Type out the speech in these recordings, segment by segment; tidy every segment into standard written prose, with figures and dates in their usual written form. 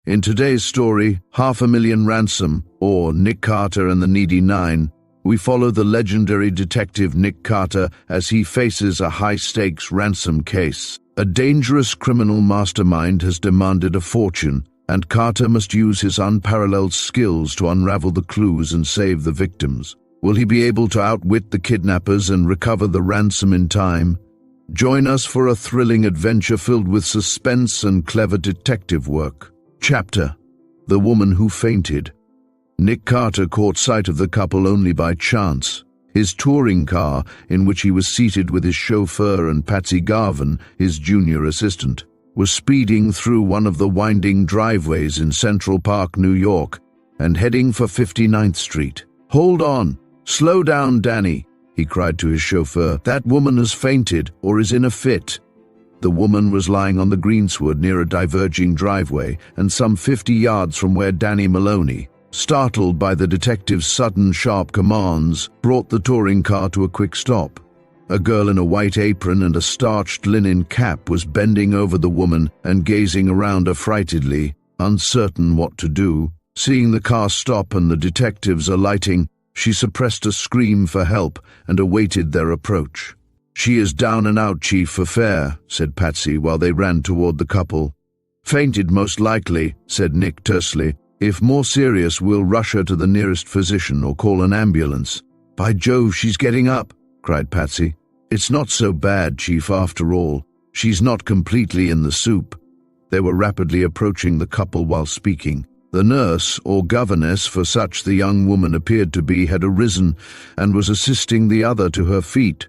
In today's story, Million Ransom, or Nick Carter and the Needy Nine, we follow the legendary detective Nick Carter as he faces a high-stakes ransom case. A dangerous criminal mastermind has demanded a fortune, and Carter must use his unparalleled skills to unravel the clues and save the victims. Will he be able to outwit the kidnappers and recover the ransom in time? Join us for a thrilling adventure filled with suspense and clever detective work. Chapter: The Woman Who Fainted. Nick Carter caught sight of the couple only by chance. His touring car, in which he was seated with his chauffeur and Patsy Garvan, his junior assistant, was speeding through one of the winding driveways in Central Park, New York, and heading for 59th Street. "Hold on! Slow down, Danny!" he cried to his chauffeur. "That woman has fainted or is in a fit." The woman was lying on the greensward near a diverging driveway and some 50 yards from where Danny Maloney, startled by the detective's sudden sharp commands, brought the touring car to a quick stop. A girl in a white apron and a starched linen cap was bending over the woman and gazing around affrightedly, uncertain what to do. Seeing the car stop and the detectives alighting, she suppressed a scream for help and awaited their approach. "She is down and out, Chief, for fair," said Patsy while they ran toward the couple. "Fainted most likely," said Nick tersely. "If more serious, we'll rush her to the nearest physician or call an ambulance." "By Jove, she's getting up," cried Patsy. "It's not so bad, Chief, after all. She's not completely in the soup." They were rapidly approaching the couple while speaking. The nurse, or governess, for such the young woman appeared to be, had arisen and was assisting the other to her feet.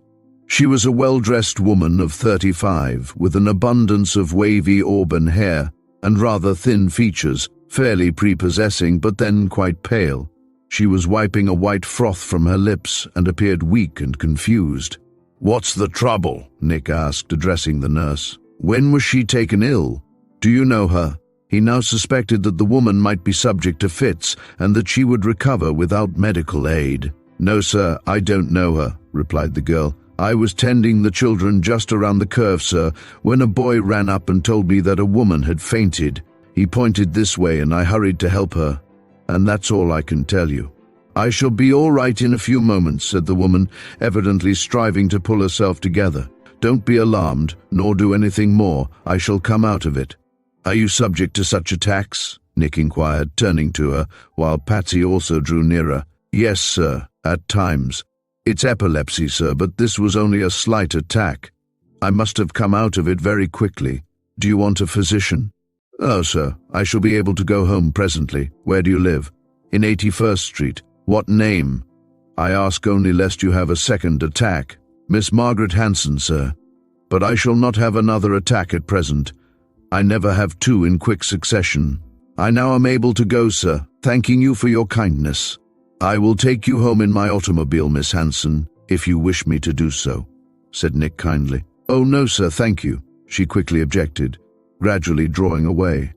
She was a well-dressed woman of 35, with an abundance of wavy auburn hair and rather thin features, fairly prepossessing but then quite pale. She was wiping a white froth from her lips and appeared weak and confused. "What's the trouble?" Nick asked, addressing the nurse. "When was she taken ill? Do you know her?" He now suspected that the woman might be subject to fits and that she would recover without medical aid. "No, sir, I don't know her," replied the girl. "I was tending the children just around the curve, sir, when a boy ran up and told me that a woman had fainted. He pointed this way and I hurried to help her. And that's all I can tell you." "I shall be all right in a few moments," said the woman, evidently striving to pull herself together. "Don't be alarmed, nor do anything more. I shall come out of it." "Are you subject to such attacks?" Nick inquired, turning to her, while Patsy also drew nearer. "Yes, sir, at times. It's epilepsy, sir, but this was only a slight attack. I must have come out of it very quickly. Do you want a physician?" "Oh, sir, I shall be able to go home presently. Where do you live?" "In 81st Street. What name?" "I ask only lest you have a second attack." "Miss Margaret Hanson, sir. But I shall not have another attack at present. I never have two in quick succession. I now am able to go, sir, thanking you for your kindness. I will take you home in my automobile, Miss Hanson, if you wish me to do so," said Nick kindly. "Oh, no, sir, thank you," she quickly objected, gradually drawing away.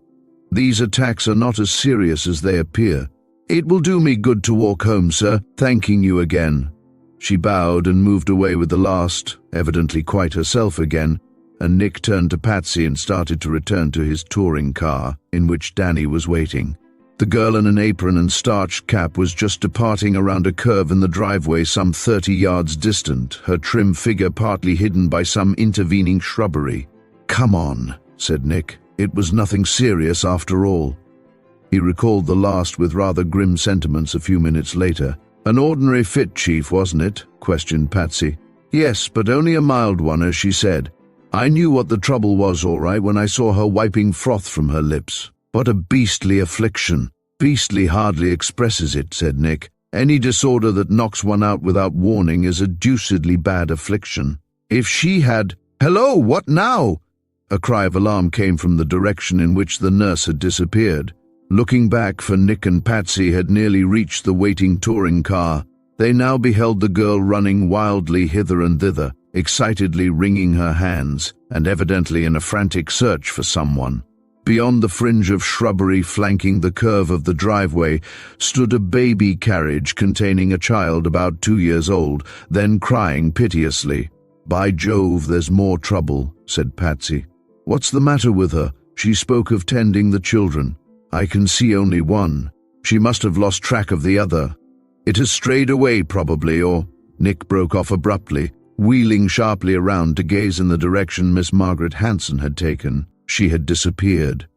"These attacks are not as serious as they appear. It will do me good to walk home, sir, thanking you again." She bowed and moved away with the last, evidently quite herself again, and Nick turned to Patsy and started to return to his touring car, in which Danny was waiting. The girl in an apron and starched cap was just departing around a curve in the driveway some 30 yards distant, her trim figure partly hidden by some intervening shrubbery. "Come on," said Nick. "It was nothing serious after all." He recalled the last with rather grim sentiments a few minutes later. "An ordinary fit, Chief, wasn't it?" questioned Patsy. "Yes, but only a mild one, as she said. I knew what the trouble was all right when I saw her wiping froth from her lips. What a beastly affliction." "Beastly hardly expresses it," said Nick. "Any disorder that knocks one out without warning is a deucedly bad affliction. If she had—" "Hello, what now?" A cry of alarm came from the direction in which the nurse had disappeared. Looking back, for Nick and Patsy had nearly reached the waiting touring car, they now beheld the girl running wildly hither and thither, excitedly wringing her hands, and evidently in a frantic search for someone. Beyond the fringe of shrubbery flanking the curve of the driveway stood a baby carriage containing a child about 2 years old, then crying piteously. "By Jove, there's more trouble," said Patsy. "What's the matter with her? She spoke of tending the children." I can see only one. She must have lost track of the other. It has strayed away probably, or—" Nick broke off abruptly, wheeling sharply around to gaze in the direction Miss Margaret Hanson had taken. She had disappeared.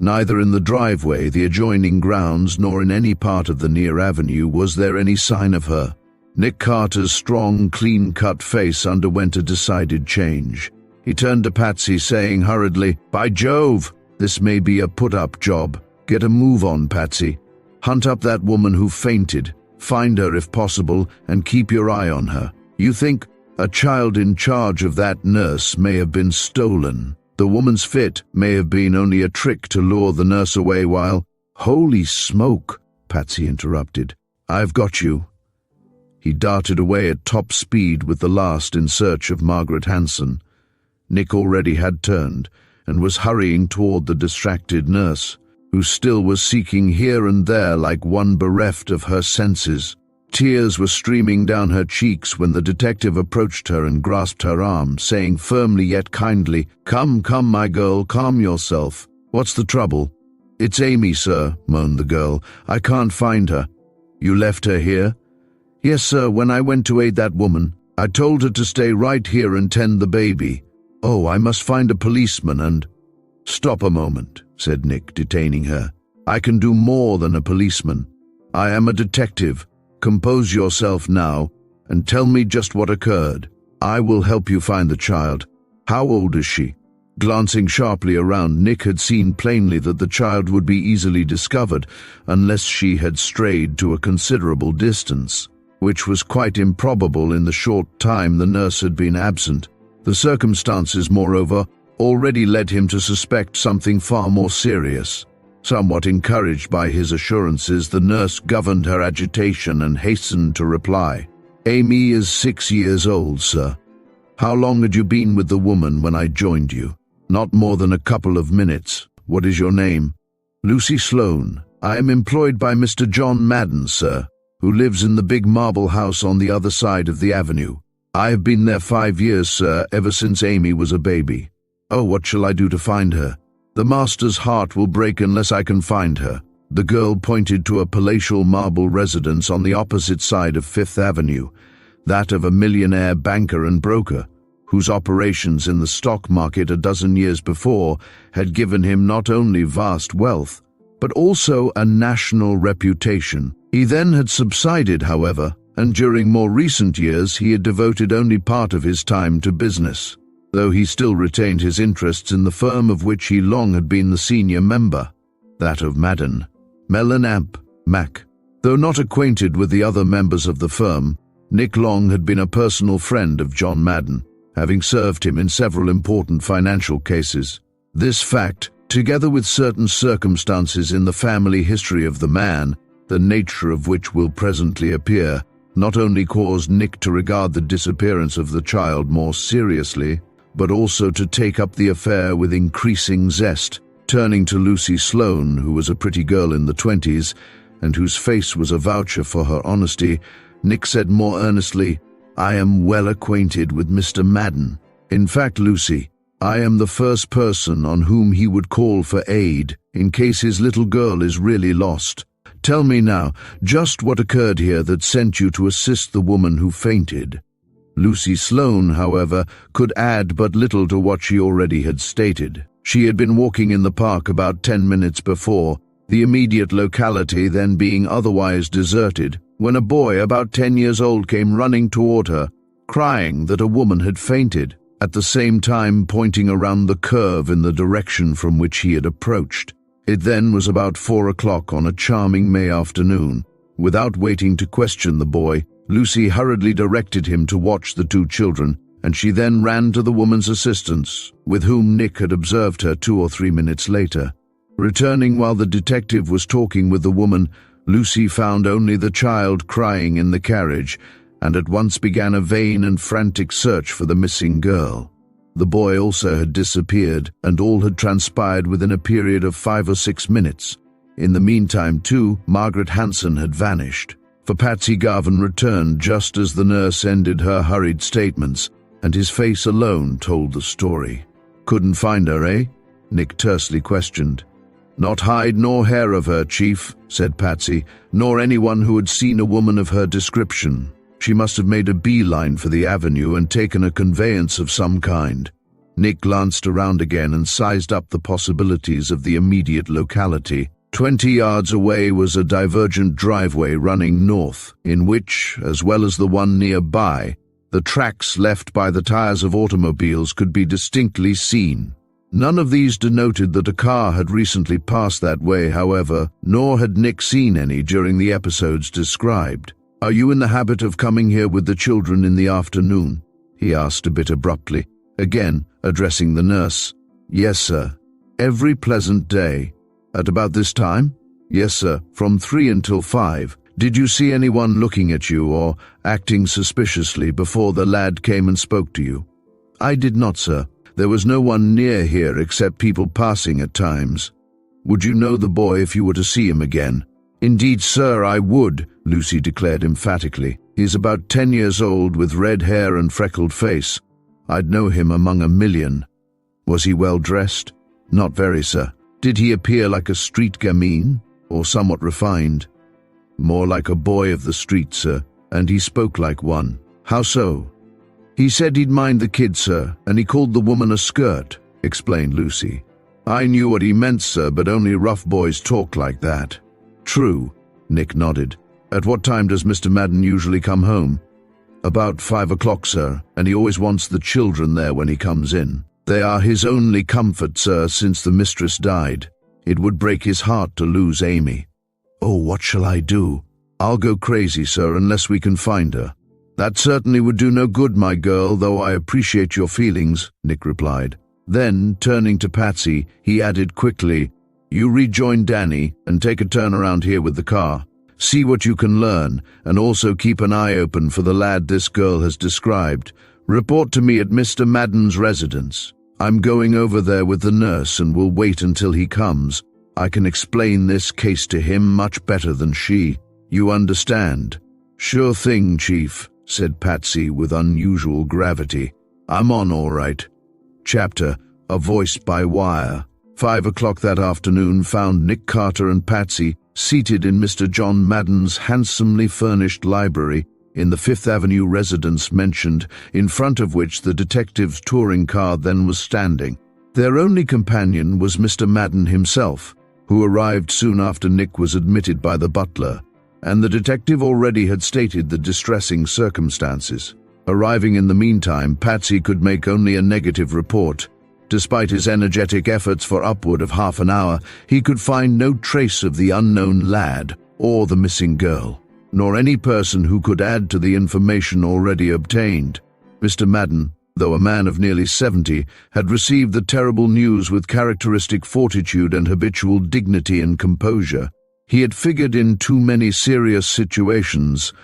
Neither in the driveway, the adjoining grounds, nor in any part of the near avenue was there any sign of her. Nick Carter's strong, clean-cut face underwent a decided change. He turned to Patsy, saying hurriedly, "By Jove, this may be a put-up job. Get a move on, Patsy. Hunt up that woman who fainted. Find her if possible, and keep your eye on her. You think a child in charge of that nurse may have been stolen. The woman's fit may have been only a trick to lure the nurse away while—" "Holy smoke," Patsy interrupted. "I've got you." He darted away at top speed with the last in search of Margaret Hanson. Nick already had turned and was hurrying toward the distracted nurse, who still was seeking here and there like one bereft of her senses. Tears were streaming down her cheeks when the detective approached her and grasped her arm, saying firmly yet kindly, "Come, my girl, calm yourself. What's the trouble?" "It's Amy, sir," moaned the girl. "I can't find her." "You left her here?" "Yes, sir, when I went to aid that woman. I told her to stay right here and tend the baby. Oh, I must find a policeman and—" "Stop a moment," said Nick, detaining her. "I can do more than a policeman. I am a detective. Compose yourself now, and tell me just what occurred. I will help you find the child. How old is she?" Glancing sharply around, Nick had seen plainly that the child would be easily discovered unless she had strayed to a considerable distance, which was quite improbable in the short time the nurse had been absent. The circumstances, moreover, already led him to suspect something far more serious. Somewhat encouraged by his assurances, the nurse governed her agitation and hastened to reply. "Amy is 6 years old, sir. How long had you been with the woman when I joined you?" "Not more than a couple of minutes. What is your name?" "Lucy Sloane. I am employed by Mr. John Madden, sir, who lives in the big marble house on the other side of the avenue. I have been there 5 years, sir, ever since Amy was a baby." "Oh, what shall I do to find her?" "The master's heart will break unless I can find her." The girl pointed to a palatial marble residence on the opposite side of Fifth Avenue, that of a millionaire banker and broker, whose operations in the stock market a dozen years before had given him not only vast wealth, but also a national reputation. He then had subsided, however, and during more recent years he had devoted only part of his time to business, though he still retained his interests in the firm of which he long had been the senior member, that of Madden, Mellon Amp, Mac. Though not acquainted with the other members of the firm, Nick Long had been a personal friend of John Madden, having served him in several important financial cases. This fact, together with certain circumstances in the family history of the man, the nature of which will presently appear, not only caused Nick to regard the disappearance of the child more seriously, but also to take up the affair with increasing zest. Turning to Lucy Sloane, who was a pretty girl in the 20s, and whose face was a voucher for her honesty, Nick said more earnestly, "I am well acquainted with Mr. Madden. In fact, Lucy, I am the first person on whom he would call for aid in case his little girl is really lost. Tell me now, just what occurred here that sent you to assist the woman who fainted." Lucy Sloane, however, could add but little to what she already had stated. She had been walking in the park about 10 minutes before, the immediate locality then being otherwise deserted, when a boy about 10 years old came running toward her, crying that a woman had fainted, at the same time pointing around the curve in the direction from which he had approached. It then was about 4 o'clock on a charming May afternoon. Without waiting to question the boy, Lucy hurriedly directed him to watch the two children, and she then ran to the woman's assistance, with whom Nick had observed her 2 or 3 minutes later. Returning while the detective was talking with the woman, Lucy found only the child crying in the carriage, and at once began a vain and frantic search for the missing girl. The boy also had disappeared, and all had transpired within a period of 5 or 6 minutes. In the meantime, too, Margaret Hanson had vanished, for Patsy Garvan returned just as the nurse ended her hurried statements, and his face alone told the story. "Couldn't find her, eh?" Nick tersely questioned. "Not hide nor hair of her, Chief," said Patsy, "nor anyone who had seen a woman of her description. She must have made a beeline for the avenue and taken a conveyance of some kind." Nick glanced around again and sized up the possibilities of the immediate locality. 20 yards away was a divergent driveway running north, in which, as well as the one nearby, the tracks left by the tires of automobiles could be distinctly seen. None of these denoted that a car had recently passed that way, however, nor had Nick seen any during the episodes described. "Are you in the habit of coming here with the children in the afternoon?" he asked a bit abruptly, again addressing the nurse. "Yes, sir. Every pleasant day." "At about this time?" "Yes, sir, from 3 until 5. Did you see anyone looking at you or acting suspiciously before the lad came and spoke to you?" "I did not, sir. There was no one near here except people passing at times." "Would you know the boy if you were to see him again?" "Indeed, sir, I would," Lucy declared emphatically. "He's about 10 years old with red hair and freckled face. I'd know him among a million." "Was he well dressed?" "Not very, sir." "Did he appear like a street gamine, or somewhat refined?" "More like a boy of the street, sir, and he spoke like one." "How so?" "He said he'd mind the kid, sir, and he called the woman a skirt," explained Lucy. "I knew what he meant, sir, but only rough boys talk like that." "True," Nick nodded. "At what time does Mr. Madden usually come home?" "About 5 o'clock, sir, and he always wants the children there when he comes in. They are his only comfort, sir, since the mistress died. It would break his heart to lose Amy." "Oh, what shall I do?" "I'll go crazy, sir, unless we can find her." "That certainly would do no good, my girl, though I appreciate your feelings," Nick replied. Then, turning to Patsy, he added quickly, "You rejoin Danny and take a turn around here with the car. See what you can learn, and also keep an eye open for the lad this girl has described. Report to me at Mr. Madden's residence. I'm going over there with the nurse and will wait until he comes. I can explain this case to him much better than she. You understand?" "Sure thing, Chief," said Patsy with unusual gravity. "I'm on all right." Chapter: A Voice by Wire. 5 o'clock that afternoon found Nick Carter and Patsy seated in Mr. John Madden's handsomely furnished library in the Fifth Avenue residence mentioned, in front of which the detective's touring car then was standing. Their only companion was Mr. Madden himself, who arrived soon after Nick was admitted by the butler, and the detective already had stated the distressing circumstances. Arriving in the meantime, Patsy could make only a negative report. Despite his energetic efforts for upward of half an hour, he could find no trace of the unknown lad or the missing girl, nor any person who could add to the information already obtained. Mr. Madden, though a man of nearly 70, had received the terrible news with characteristic fortitude and habitual dignity and composure. He had figured in too many serious situations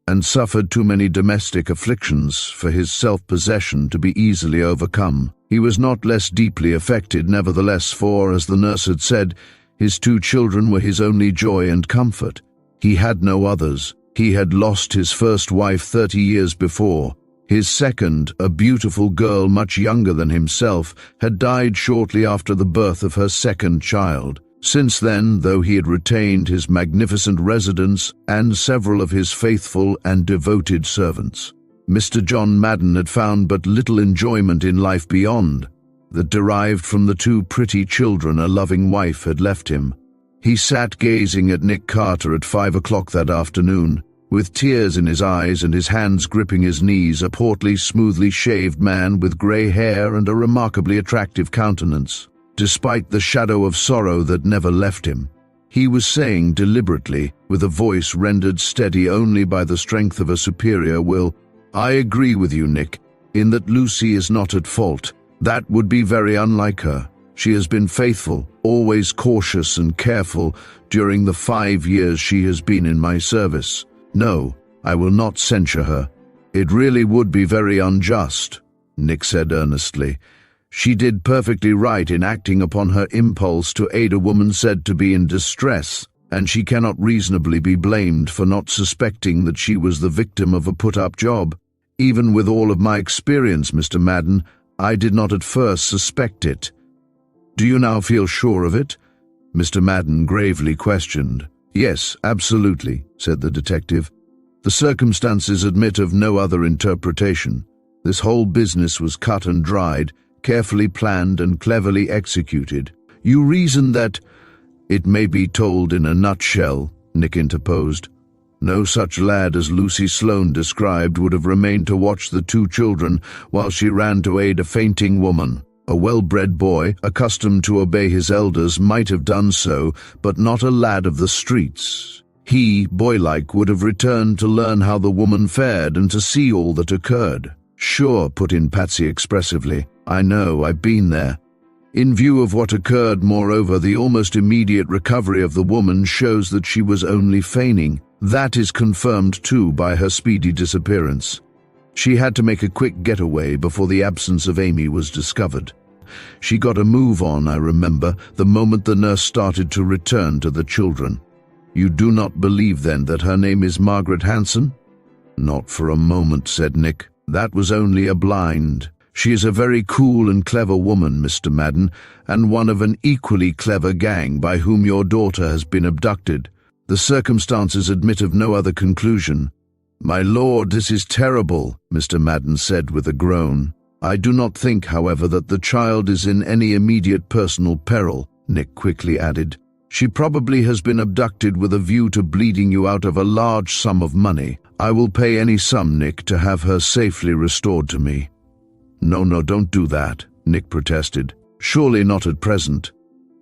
and suffered too many domestic afflictions for his self-possession to be easily overcome. He was not less deeply affected, nevertheless, for, as the nurse had said, his 2 children were his only joy and comfort. He had no others. He had lost his first wife 30 years before. His second, a beautiful girl much younger than himself, had died shortly after the birth of her second child. Since then, though he had retained his magnificent residence and several of his faithful and devoted servants, Mr. John Madden had found but little enjoyment in life beyond that derived from the 2 pretty children a loving wife had left him. He sat gazing at Nick Carter at 5 o'clock that afternoon, with tears in his eyes and his hands gripping his knees, a portly, smoothly shaved man with grey hair and a remarkably attractive countenance. Despite the shadow of sorrow that never left him, he was saying deliberately, with a voice rendered steady only by the strength of a superior will, "I agree with you, Nick, in that Lucy is not at fault. That would be very unlike her. She has been faithful, always cautious and careful during the 5 years she has been in my service. No, I will not censure her. It really would be very unjust," Nick said earnestly. "She did perfectly right in acting upon her impulse to aid a woman said to be in distress, and she cannot reasonably be blamed for not suspecting that she was the victim of a put-up job. Even with all of my experience, Mr. Madden, I did not at first suspect it." "Do you now feel sure of it?" Mr. Madden gravely questioned. "Yes, absolutely," said the detective. "The circumstances admit of no other interpretation. This whole business was cut and dried, carefully planned and cleverly executed. You reason that—" "It may be told in a nutshell," Nick interposed. "No such lad as Lucy Sloane described would have remained to watch the two children while she ran to aid a fainting woman. A well-bred boy, accustomed to obey his elders, might have done so, but not a lad of the streets. He, boylike, would have returned to learn how the woman fared and to see all that occurred." "Sure," put in Patsy expressively. "I know, I've been there. In view of what occurred, moreover, the almost immediate recovery of the woman shows that she was only feigning. That is confirmed, too, by her speedy disappearance. She had to make a quick getaway before the absence of Amy was discovered. She got a move on, I remember, the moment the nurse started to return to the children." "You do not believe, then, that her name is Margaret Hanson?" "Not for a moment," said Nick. "That was only a blind. She is a very cool and clever woman, Mr. Madden, and one of an equally clever gang by whom your daughter has been abducted. The circumstances admit of no other conclusion." "My lord, this is terrible," Mr. Madden said with a groan. "I do not think, however, that the child is in any immediate personal peril," Nick quickly added. "She probably has been abducted with a view to bleeding you out of a large sum of money. I will pay any sum, Nick, to have her safely restored to me." No, don't do that," Nick protested. "Surely not at present.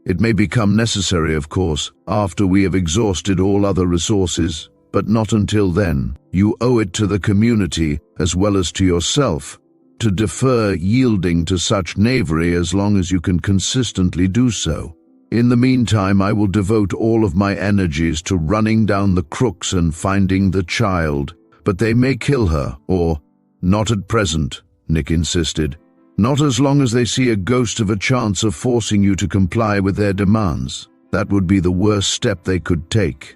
It may become necessary, of course, after we have exhausted all other resources, but not until then. You owe it to the community, as well as to yourself, to defer yielding to such knavery as long as you can consistently do so. In the meantime, I will devote all of my energies to running down the crooks and finding the child. But they may kill her, or—" "Not at present," Nick insisted. "Not as long as they see a ghost of a chance of forcing you to comply with their demands. That would be the worst step they could take.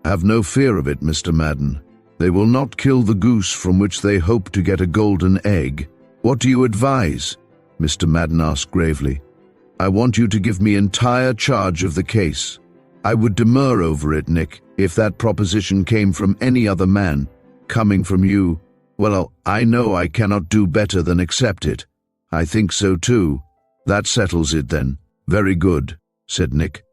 Have no fear of it, Mr. Madden. They will not kill the goose from which they hope to get a golden egg." "What do you advise?" Mr. Madden asked gravely. "I want you to give me entire charge of the case. I would demur over it, Nick, if that proposition came from any other man. Coming from you, well, I know I cannot do better than accept it." "I think so too." "That settles it then." "Very good," said Nick.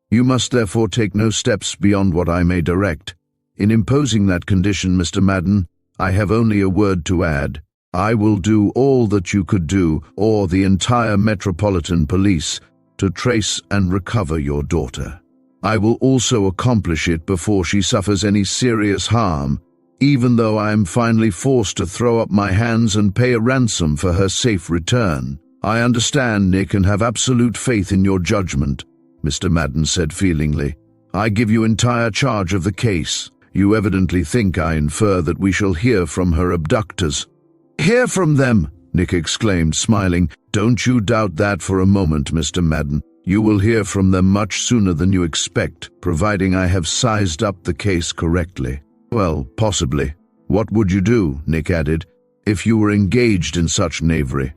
"You must therefore take no steps beyond what I may direct. In imposing that condition, Mr. Madden, I have only a word to add. I will do all that you could do, or the entire Metropolitan Police, to trace and recover your daughter. I will also accomplish it before she suffers any serious harm, even though I am finally forced to throw up my hands and pay a ransom for her safe return." "I understand, Nick, and have absolute faith in your judgment," Mr. Madden said feelingly. "I give you entire charge of the case. You evidently think I infer that we shall hear from her abductors." "Hear from them!" Nick exclaimed, smiling. "Don't you doubt that for a moment, Mr. Madden. You will hear from them much sooner than you expect, providing I have sized up the case correctly." "Well, possibly. What would you do," Nick added, "if you were engaged in such knavery?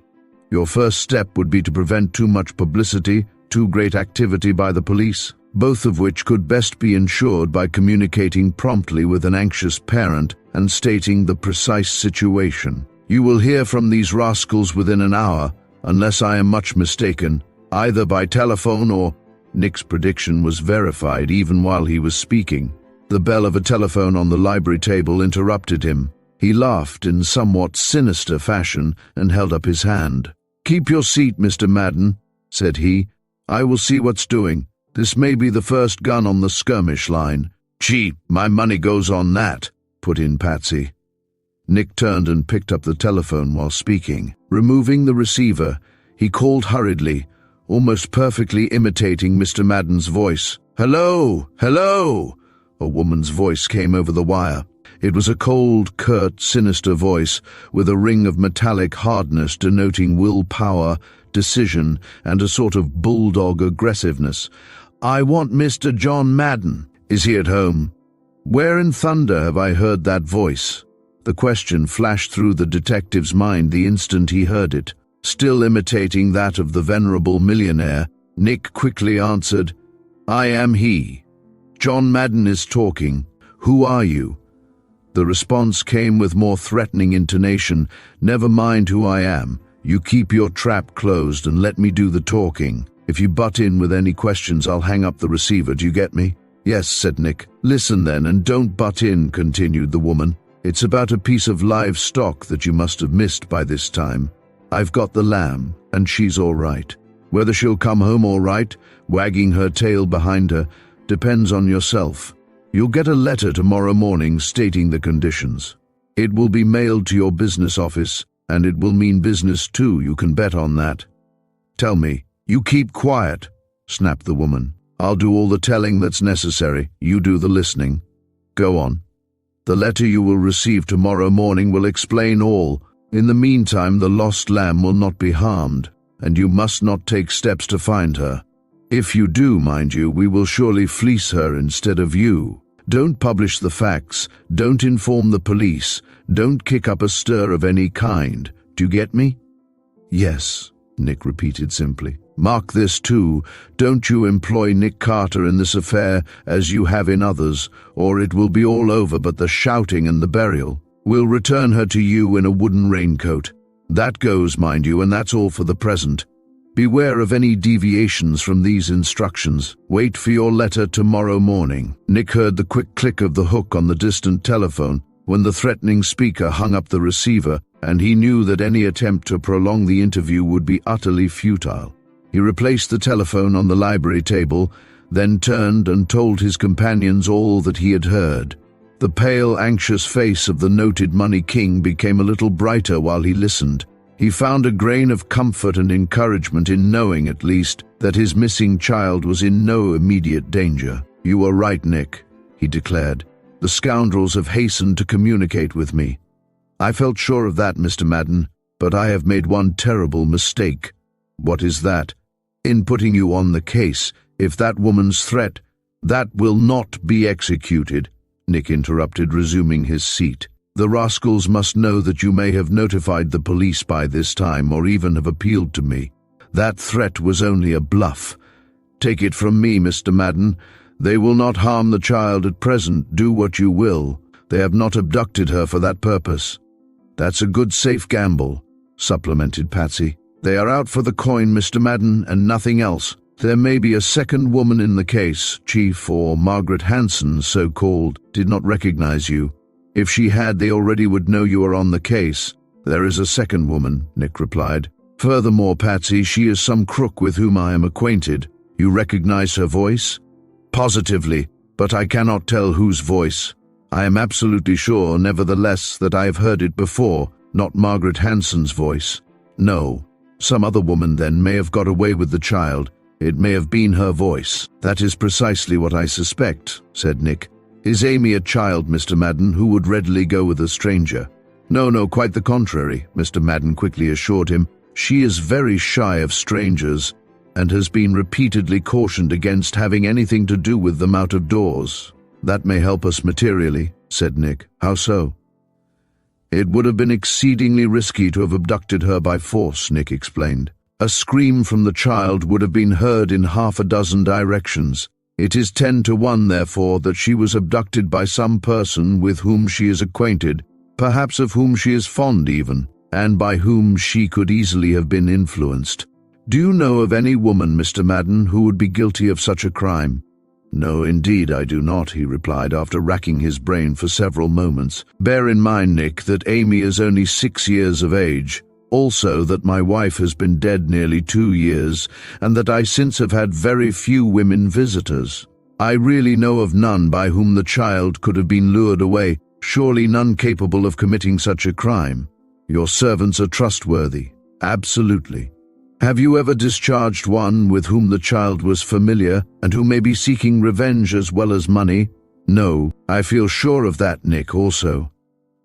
Your first step would be to prevent too much publicity, too great activity by the police, both of which could best be ensured by communicating promptly with an anxious parent and stating the precise situation. You will hear from these rascals within an hour, unless I am much mistaken, either by telephone or—" Nick's prediction was verified even while he was speaking. The bell of a telephone on the library table interrupted him. He laughed in somewhat sinister fashion and held up his hand. "Keep your seat, Mr. Madden," said he. "I will see what's doing. This may be the first gun on the skirmish line." "Gee, my money goes on that," put in Patsy. Nick turned and picked up the telephone while speaking. Removing the receiver, he called hurriedly, almost perfectly imitating Mr. Madden's voice. "Hello! Hello!" A woman's voice came over the wire. It was a cold, curt, sinister voice, with a ring of metallic hardness denoting willpower, decision, and a sort of bulldog aggressiveness. "I want Mr. John Madden. Is he at home?" "Where in thunder have I heard that voice?" The question flashed through the detective's mind the instant he heard it. Still imitating that of the venerable millionaire, Nick quickly answered, I am he. John Madden is talking. Who are you? The response came with more threatening intonation. Never mind who I am. You keep your trap closed and let me do the talking. If you butt in with any questions, I'll hang up the receiver. Do you get me? Yes, said Nick. Listen then, and don't butt in, continued the woman. It's about a piece of livestock that you must have missed by this time. I've got the lamb, and she's all right. Whether she'll come home all right, wagging her tail behind her, depends on yourself. You'll get a letter tomorrow morning stating the conditions. It will be mailed to your business office, and it will mean business too, you can bet on that. Tell me. You keep quiet, snapped the woman. I'll do all the telling that's necessary. You do the listening. Go on. The letter you will receive tomorrow morning will explain all. In the meantime, the lost lamb will not be harmed, and you must not take steps to find her. If you do, mind you, we will surely fleece her instead of you. Don't publish the facts. Don't inform the police. Don't kick up a stir of any kind. Do you get me? Yes, Nick repeated simply. Mark this too. Don't you employ Nick Carter in this affair as you have in others, or it will be all over but the shouting and the burial. We'll return her to you in a wooden raincoat. That goes, mind you, and that's all for the present. Beware of any deviations from these instructions. Wait for your letter tomorrow morning. Nick heard the quick click of the hook on the distant telephone when the threatening speaker hung up the receiver, and he knew that any attempt to prolong the interview would be utterly futile. He replaced the telephone on the library table, then turned and told his companions all that he had heard. The pale, anxious face of the noted money king became a little brighter while he listened. He found a grain of comfort and encouragement in knowing, at least, that his missing child was in no immediate danger. You were right, Nick, he declared. The scoundrels have hastened to communicate with me. I felt sure of that, Mr. Madden, but I have made one terrible mistake. What is that? In putting you on the case, if that woman's threat, that will not be executed, Nick interrupted, resuming his seat. The rascals must know that you may have notified the police by this time, or even have appealed to me. That threat was only a bluff. Take it from me, Mr. Madden. They will not harm the child at present, do what you will. They have not abducted her for that purpose. That's a good safe gamble, supplemented Patsy. They are out for the coin, Mr. Madden, and nothing else. There may be a second woman in the case. Chief, or Margaret Hanson, so-called, did not recognize you. If she had, they already would know you are on the case. There is a second woman, Nick replied. Furthermore, Patsy, she is some crook with whom I am acquainted. You recognize her voice? Positively, but I cannot tell whose voice. I am absolutely sure, nevertheless, that I have heard it before, not Margaret Hanson's voice. No. Some other woman, then, may have got away with the child. It may have been her voice. That is precisely what I suspect, said Nick. Is Amy a child, Mr. Madden, who would readily go with a stranger? No, quite the contrary, Mr. Madden quickly assured him. She is very shy of strangers, and has been repeatedly cautioned against having anything to do with them out of doors. That may help us materially, said Nick. How so? It would have been exceedingly risky to have abducted her by force, Nick explained. A scream from the child would have been heard in half a dozen directions. It is 10 to 1, therefore, that she was abducted by some person with whom she is acquainted, perhaps of whom she is fond even, and by whom she could easily have been influenced. Do you know of any woman, Mr. Madden, who would be guilty of such a crime? No, indeed I do not, he replied after racking his brain for several moments. Bear in mind, Nick, that Amy is only 6 years of age. Also that my wife has been dead nearly 2 years, and that I since have had very few women visitors. I really know of none by whom the child could have been lured away, surely none capable of committing such a crime. Your servants are trustworthy. Absolutely. Have you ever discharged one with whom the child was familiar, and who may be seeking revenge as well as money? No, I feel sure of that, Nick, also.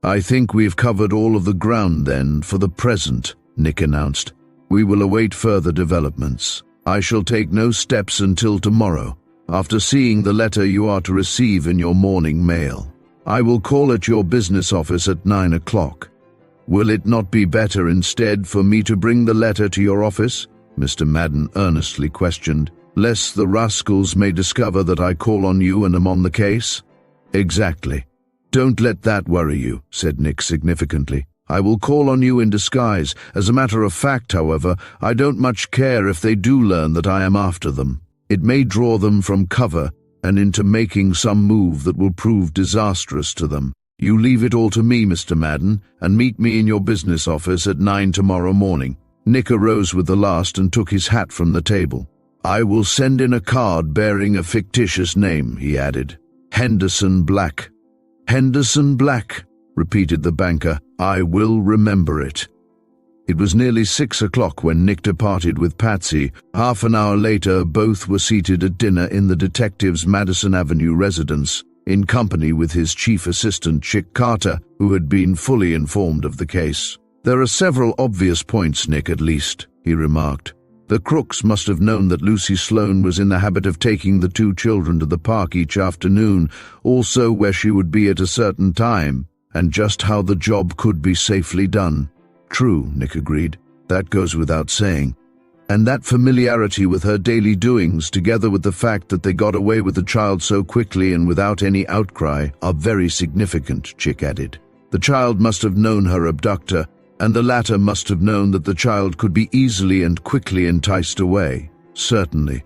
I think we've covered all of the ground then, for the present, Nick announced. We will await further developments. I shall take no steps until tomorrow, after seeing the letter you are to receive in your morning mail. I will call at your business office at 9 o'clock. Will it not be better instead for me to bring the letter to your office? Mr. Madden earnestly questioned. Lest the rascals may discover that I call on you and am on the case? Exactly. Don't let that worry you, said Nick significantly. I will call on you in disguise. As a matter of fact, however, I don't much care if they do learn that I am after them. It may draw them from cover and into making some move that will prove disastrous to them. You leave it all to me, Mr. Madden, and meet me in your business office at 9 tomorrow morning. Nick arose with the last and took his hat from the table. I will send in a card bearing a fictitious name, he added. Henderson Black. Henderson Black, repeated the banker. I will remember it. It was nearly 6 o'clock when Nick departed with Patsy. Half an hour later, both were seated at dinner in the detective's Madison Avenue residence, in company with his chief assistant, Chick Carter, who had been fully informed of the case. There are several obvious points, Nick, at least, he remarked. The crooks must have known that Lucy Sloane was in the habit of taking the 2 children to the park each afternoon, also where she would be at a certain time, and just how the job could be safely done. True, Nick agreed. That goes without saying. And that familiarity with her daily doings, together with the fact that they got away with the child so quickly and without any outcry, are very significant, Chick added. The child must have known her abductor, and the latter must have known that the child could be easily and quickly enticed away. Certainly.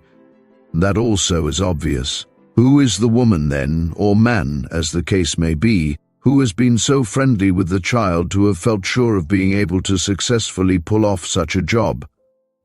That also is obvious. Who is the woman then, or man, as the case may be, who has been so friendly with the child to have felt sure of being able to successfully pull off such a job?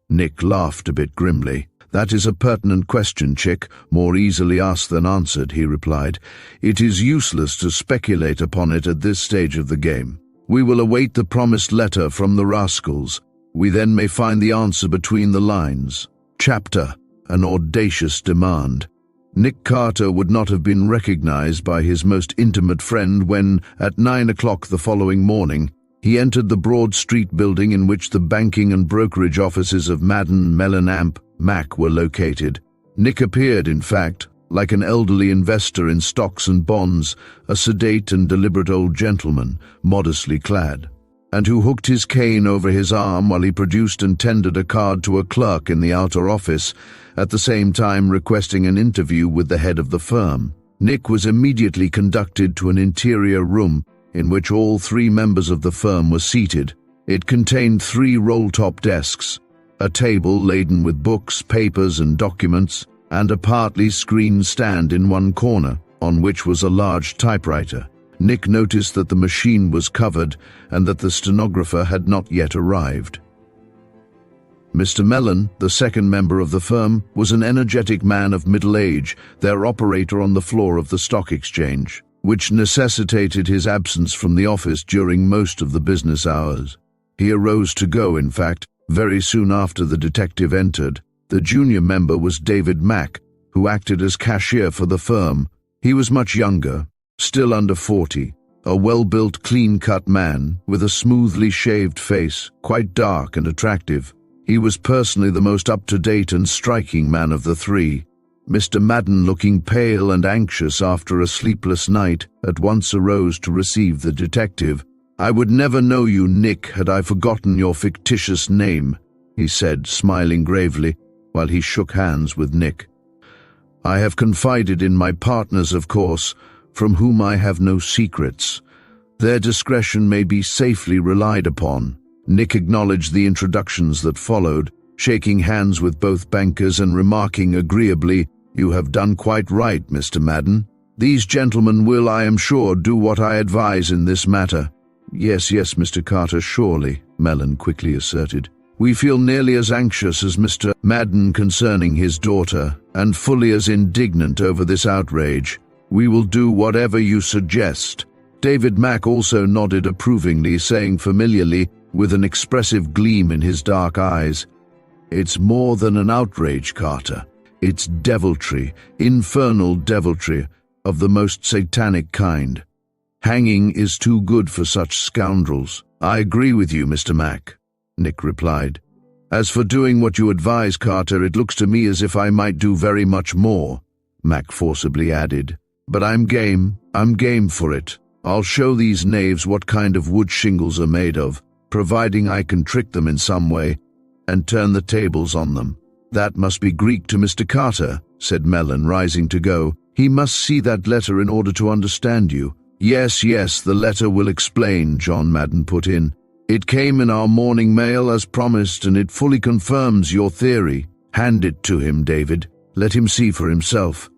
Nick laughed a bit grimly. That is a pertinent question, Chick, more easily asked than answered, he replied. It is useless to speculate upon it at this stage of the game. We will await the promised letter from the rascals. We then may find the answer between the lines. Chapter: An audacious demand. Nick Carter would not have been recognized by his most intimate friend when, at 9 o'clock the following morning, he entered the Broad Street building in which the banking and brokerage offices of Madden, Mellon Amp, Mac were located. Nick appeared, in fact, like an elderly investor in stocks and bonds, a sedate and deliberate old gentleman, modestly clad, and who hooked his cane over his arm while he produced and tendered a card to a clerk in the outer office, at the same time requesting an interview with the head of the firm. Nick was immediately conducted to an interior room in which all 3 members of the firm were seated. It contained 3 roll-top desks, a table laden with books, papers, and documents, and a partly screened stand in one corner, on which was a large typewriter. Nick noticed that the machine was covered and that the stenographer had not yet arrived. Mr. Mellon, the second member of the firm, was an energetic man of middle age, their operator on the floor of the stock exchange, which necessitated his absence from the office during most of the business hours. He arose to go, in fact, very soon after the detective entered. The junior member was David Mack, who acted as cashier for the firm. He was much younger, still under 40, a well-built, clean-cut man with a smoothly shaved face, quite dark and attractive. He was personally the most up-to-date and striking man of the 3. Mr. Madden, looking pale and anxious after a sleepless night, at once arose to receive the detective. I would never know you, Nick, had I forgotten your fictitious name, he said, smiling gravely, while he shook hands with Nick. I have confided in my partners, of course, from whom I have no secrets. Their discretion may be safely relied upon. Nick acknowledged the introductions that followed, shaking hands with both bankers and remarking agreeably, You have done quite right, Mr. Madden. These gentlemen will, I am sure, do what I advise in this matter. Yes, Mr. Carter, surely, Mellon quickly asserted. We feel nearly as anxious as Mr. Madden concerning his daughter, and fully as indignant over this outrage. We will do whatever you suggest. David Mack also nodded approvingly, saying familiarly, with an expressive gleam in his dark eyes, It's more than an outrage, Carter. It's deviltry, infernal deviltry, of the most satanic kind. Hanging is too good for such scoundrels. I agree with you, Mr. Mack, Nick replied. As for doing what you advise, Carter, it looks to me as if I might do very much more, Mack forcibly added. But I'm game for it. I'll show these knaves what kind of wood shingles are made of, providing I can trick them in some way and turn the tables on them. That must be Greek to Mr. Carter, said Mellon, rising to go. He must see that letter in order to understand you. Yes, the letter will explain, John Madden put in. It came in our morning mail as promised, and it fully confirms your theory. Hand it to him, David. Let him see for himself.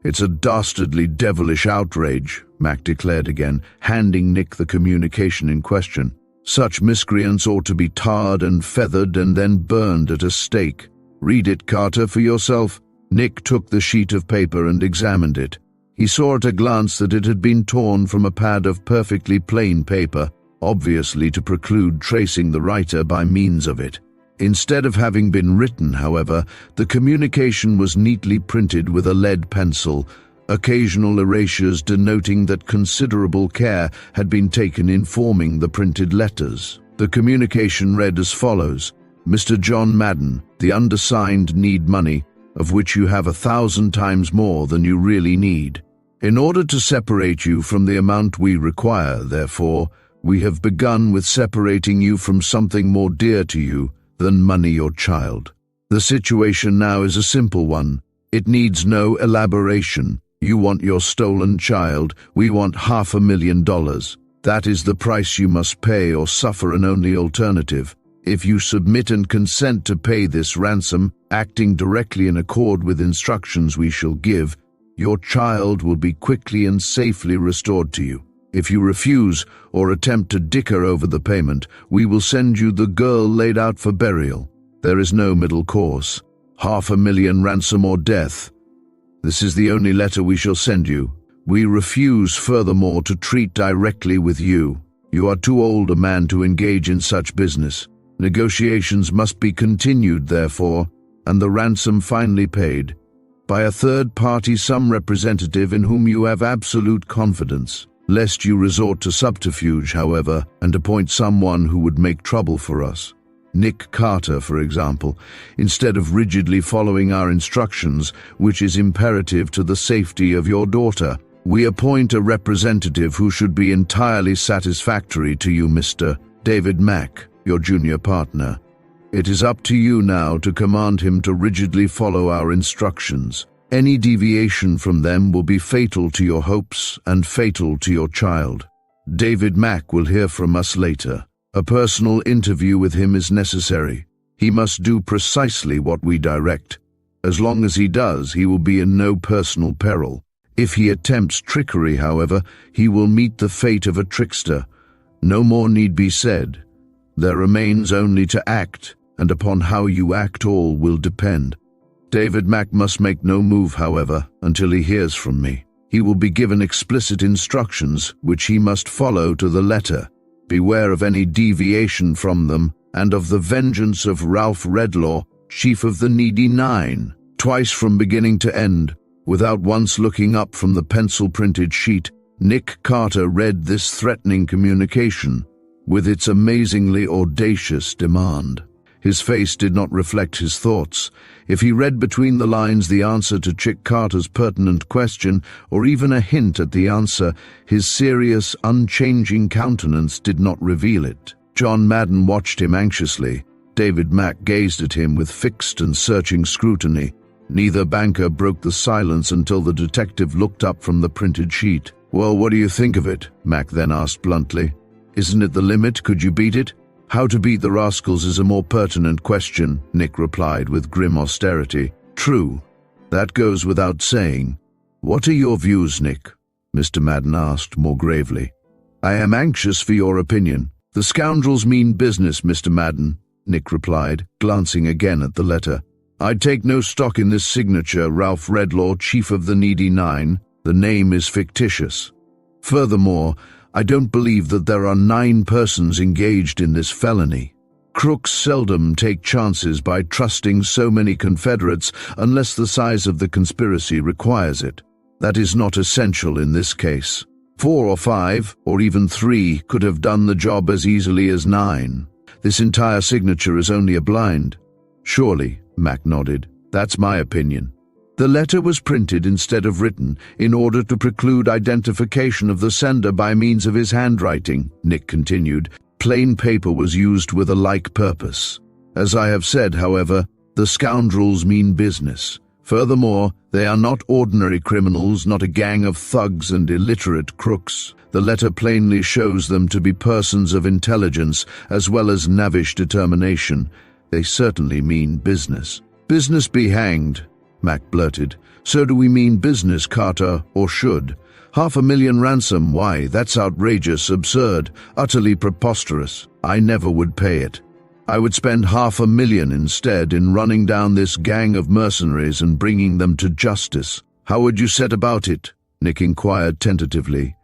It's a dastardly, devilish outrage, Mac declared again, handing Nick the communication in question. Such miscreants ought to be tarred and feathered and then burned at a stake. Read it, Carter, for yourself. Nick took the sheet of paper and examined it. He saw at a glance that it had been torn from a pad of perfectly plain paper, obviously to preclude tracing the writer by means of it. Instead of having been written, however, the communication was neatly printed with a lead pencil, occasional erasures denoting that considerable care had been taken in forming the printed letters. The communication read as follows: Mr. John Madden, the undersigned need money, of which you have 1,000 times more than you really need. In order to separate you from the amount we require, therefore, we have begun with separating you from something more dear to you than money or child. The situation now is a simple one. It needs no elaboration. You want your stolen child, we want $500,000. That is the price you must pay or suffer an only alternative. If you submit and consent to pay this ransom, acting directly in accord with instructions we shall give, your child will be quickly and safely restored to you. If you refuse or attempt to dicker over the payment, we will send you the girl laid out for burial. There is no middle course. $500,000 ransom or death. This is the only letter we shall send you. We refuse, furthermore, to treat directly with you. You are too old a man to engage in such business. Negotiations must be continued, therefore, and the ransom finally paid by a third party, some representative in whom you have absolute confidence. Lest you resort to subterfuge, however, and appoint someone who would make trouble for us. Nick Carter, for example, instead of rigidly following our instructions, which is imperative to the safety of your daughter, we appoint a representative who should be entirely satisfactory to you, Mr. David Mack, your junior partner. It is up to you now to command him to rigidly follow our instructions. Any deviation from them will be fatal to your hopes and fatal to your child. David Mack will hear from us later. A personal interview with him is necessary. He must do precisely what we direct. As long as he does, he will be in no personal peril. If he attempts trickery, however, he will meet the fate of a trickster. No more need be said. There remains only to act, and upon how you act all will depend. David Mack must make no move, however, until he hears from me. He will be given explicit instructions, which he must follow to the letter. Beware of any deviation from them, and of the vengeance of Ralph Redlaw, chief of the Needy Nine. Twice from beginning to end, without once looking up from the pencil-printed sheet, Nick Carter read this threatening communication, with its amazingly audacious demand. His face did not reflect his thoughts. If he read between the lines the answer to Chick Carter's pertinent question, or even a hint at the answer, his serious, unchanging countenance did not reveal it. John Madden watched him anxiously. David Mack gazed at him with fixed and searching scrutiny. Neither banker broke the silence until the detective looked up from the printed sheet. "Well, what do you think of it?" Mack then asked bluntly. "Isn't it the limit? Could you beat it?" "How to beat the rascals is a more pertinent question," Nick replied with grim austerity. "True. That goes without saying. What are your views, Nick?" Mr. Madden asked more gravely. "I am anxious for your opinion." "The scoundrels mean business, Mr. Madden," Nick replied, glancing again at the letter. "I'd take no stock in this signature, Ralph Redlaw, chief of the Needy Nine. The name is fictitious. Furthermore, I don't believe that there are 9 persons engaged in this felony. Crooks seldom take chances by trusting so many Confederates unless the size of the conspiracy requires it. That is not essential in this case. 4 or 5, or even 3, could have done the job as easily as 9. This entire signature is only a blind." "Surely," Mack nodded. "That's my opinion." The letter was printed instead of written, in order to preclude identification of the sender by means of his handwriting, Nick continued. Plain paper was used with a like purpose. As I have said, however, The scoundrels mean business. Furthermore, they are not ordinary criminals, not a gang of thugs and illiterate crooks. The letter plainly shows them to be persons of intelligence as well as knavish determination. They certainly mean business. Business be hanged, Mac blurted. So do we mean business, Carter, or should? $500,000 ransom, why, that's outrageous, absurd, utterly preposterous. I never would pay it. I would spend $500,000 instead in running down this gang of mercenaries and bringing them to justice. How would you set about it? Nick inquired tentatively.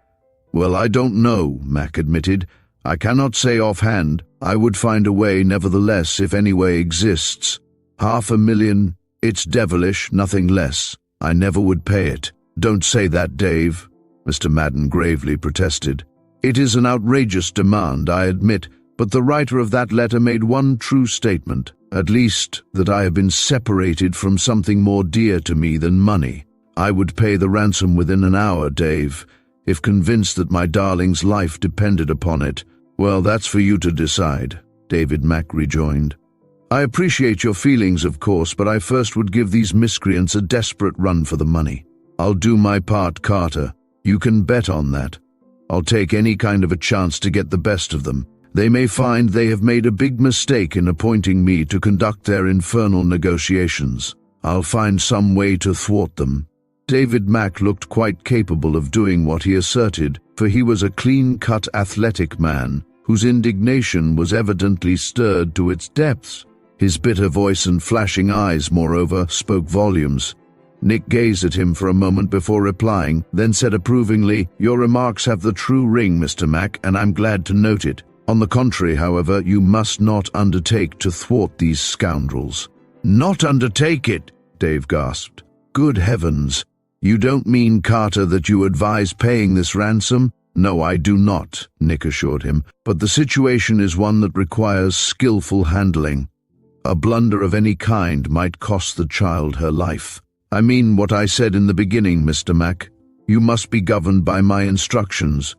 Well, I don't know, Mac admitted. I cannot say offhand. I would find a way nevertheless, if any way exists. $500,000, it's devilish, nothing less. I never would pay it. Don't say that, Dave, Mr. Madden gravely protested. It is an outrageous demand, I admit, but the writer of that letter made one true statement, at least that I have been separated from something more dear to me than money. I would pay the ransom within an hour, Dave, if convinced that my darling's life depended upon it. Well, that's for you to decide, David Mack rejoined. I appreciate your feelings, of course, but I first would give these miscreants a desperate run for the money. I'll do my part, Carter. You can bet on that. I'll take any kind of a chance to get the best of them. They may find they have made a big mistake in appointing me to conduct their infernal negotiations. I'll find some way to thwart them. David Mack looked quite capable of doing what he asserted, for he was a clean-cut, athletic man whose indignation was evidently stirred to its depths. His bitter voice and flashing eyes, moreover, spoke volumes. Nick gazed at him for a moment before replying, then said approvingly, "Your remarks have the true ring, Mr. Mack, and I'm glad to note it. On the contrary, however, you must not undertake to thwart these scoundrels." "Not undertake it?" Dave gasped. "Good heavens! You don't mean, Carter, that you advise paying this ransom?" "No, I do not," Nick assured him, "but the situation is one that requires skillful handling. A blunder of any kind might cost the child her life. I mean what I said in the beginning, Mr. Mack. You must be governed by my instructions.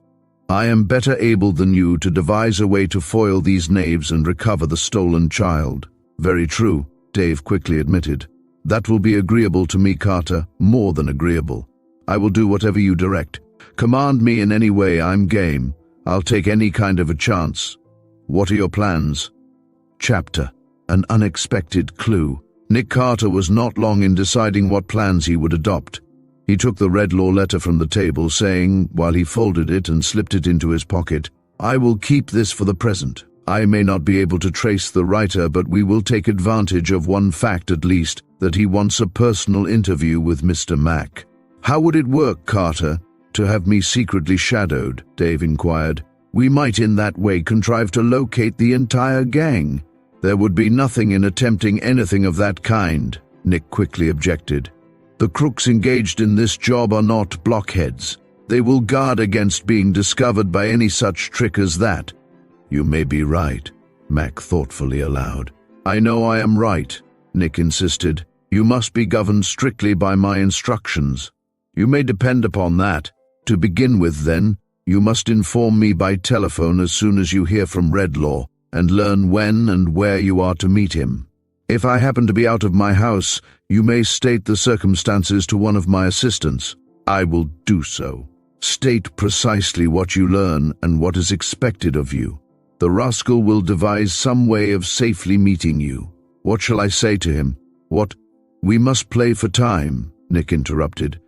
I am better able than you to devise a way to foil these knaves and recover the stolen child." "Very true," Dave quickly admitted. "That will be agreeable to me, Carter, more than agreeable. I will do whatever you direct. Command me in any way, I'm game. I'll take any kind of a chance. What are your plans?" Chapter: An unexpected clue. Nick Carter was not long in deciding what plans he would adopt. He took the Redlaw letter from the table, saying, while he folded it and slipped it into his pocket, "I will keep this for the present. I may not be able to trace the writer, but we will take advantage of one fact at least, that he wants a personal interview with Mr. Mack." "How would it work, Carter, to have me secretly shadowed?" Dave inquired. "We might in that way contrive to locate the entire gang." "There would be nothing in attempting anything of that kind," Nick quickly objected. "The crooks engaged in this job are not blockheads. They will guard against being discovered by any such trick as that." "You may be right," Mac thoughtfully allowed. "I know I am right," Nick insisted. "You must be governed strictly by my instructions." "You may depend upon that. To begin with, then, you must inform me by telephone as soon as you hear from Redlaw, and learn when and where you are to meet him. If I happen to be out of my house, you may state the circumstances to one of my assistants. I will do so. State precisely what you learn and what is expected of you. The rascal will devise some way of safely meeting you. What shall I say to him? What? We must play for time," Nick interrupted.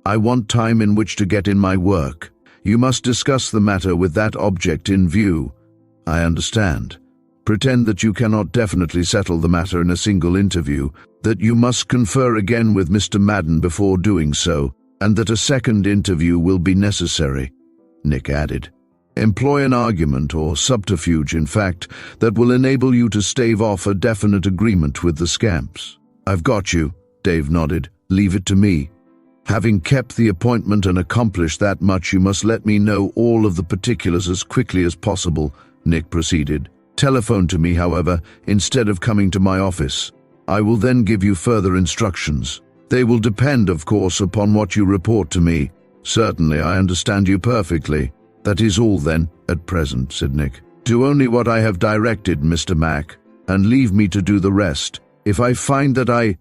"I want time in which to get in my work. You must discuss the matter with that object in view." "I understand. Pretend that you cannot definitely settle the matter in a single interview, that you must confer again with Mr. Madden before doing so, and that a second interview will be necessary," Nick added. "Employ an argument or subterfuge, in fact, that will enable you to stave off a definite agreement with the scamps." "I've got you," Dave nodded. "Leave it to me. Having kept the appointment and accomplished that much, you must let me know all of the particulars as quickly as possible," Nick proceeded. "Telephone to me, however, instead of coming to my office. I will then give you further instructions. They will depend, of course, upon what you report to me." "Certainly, I understand you perfectly." "That is all, then, at present," said Nick. "Do only what I have directed, Mr. Mack, and leave me to do the rest. If I find that I—"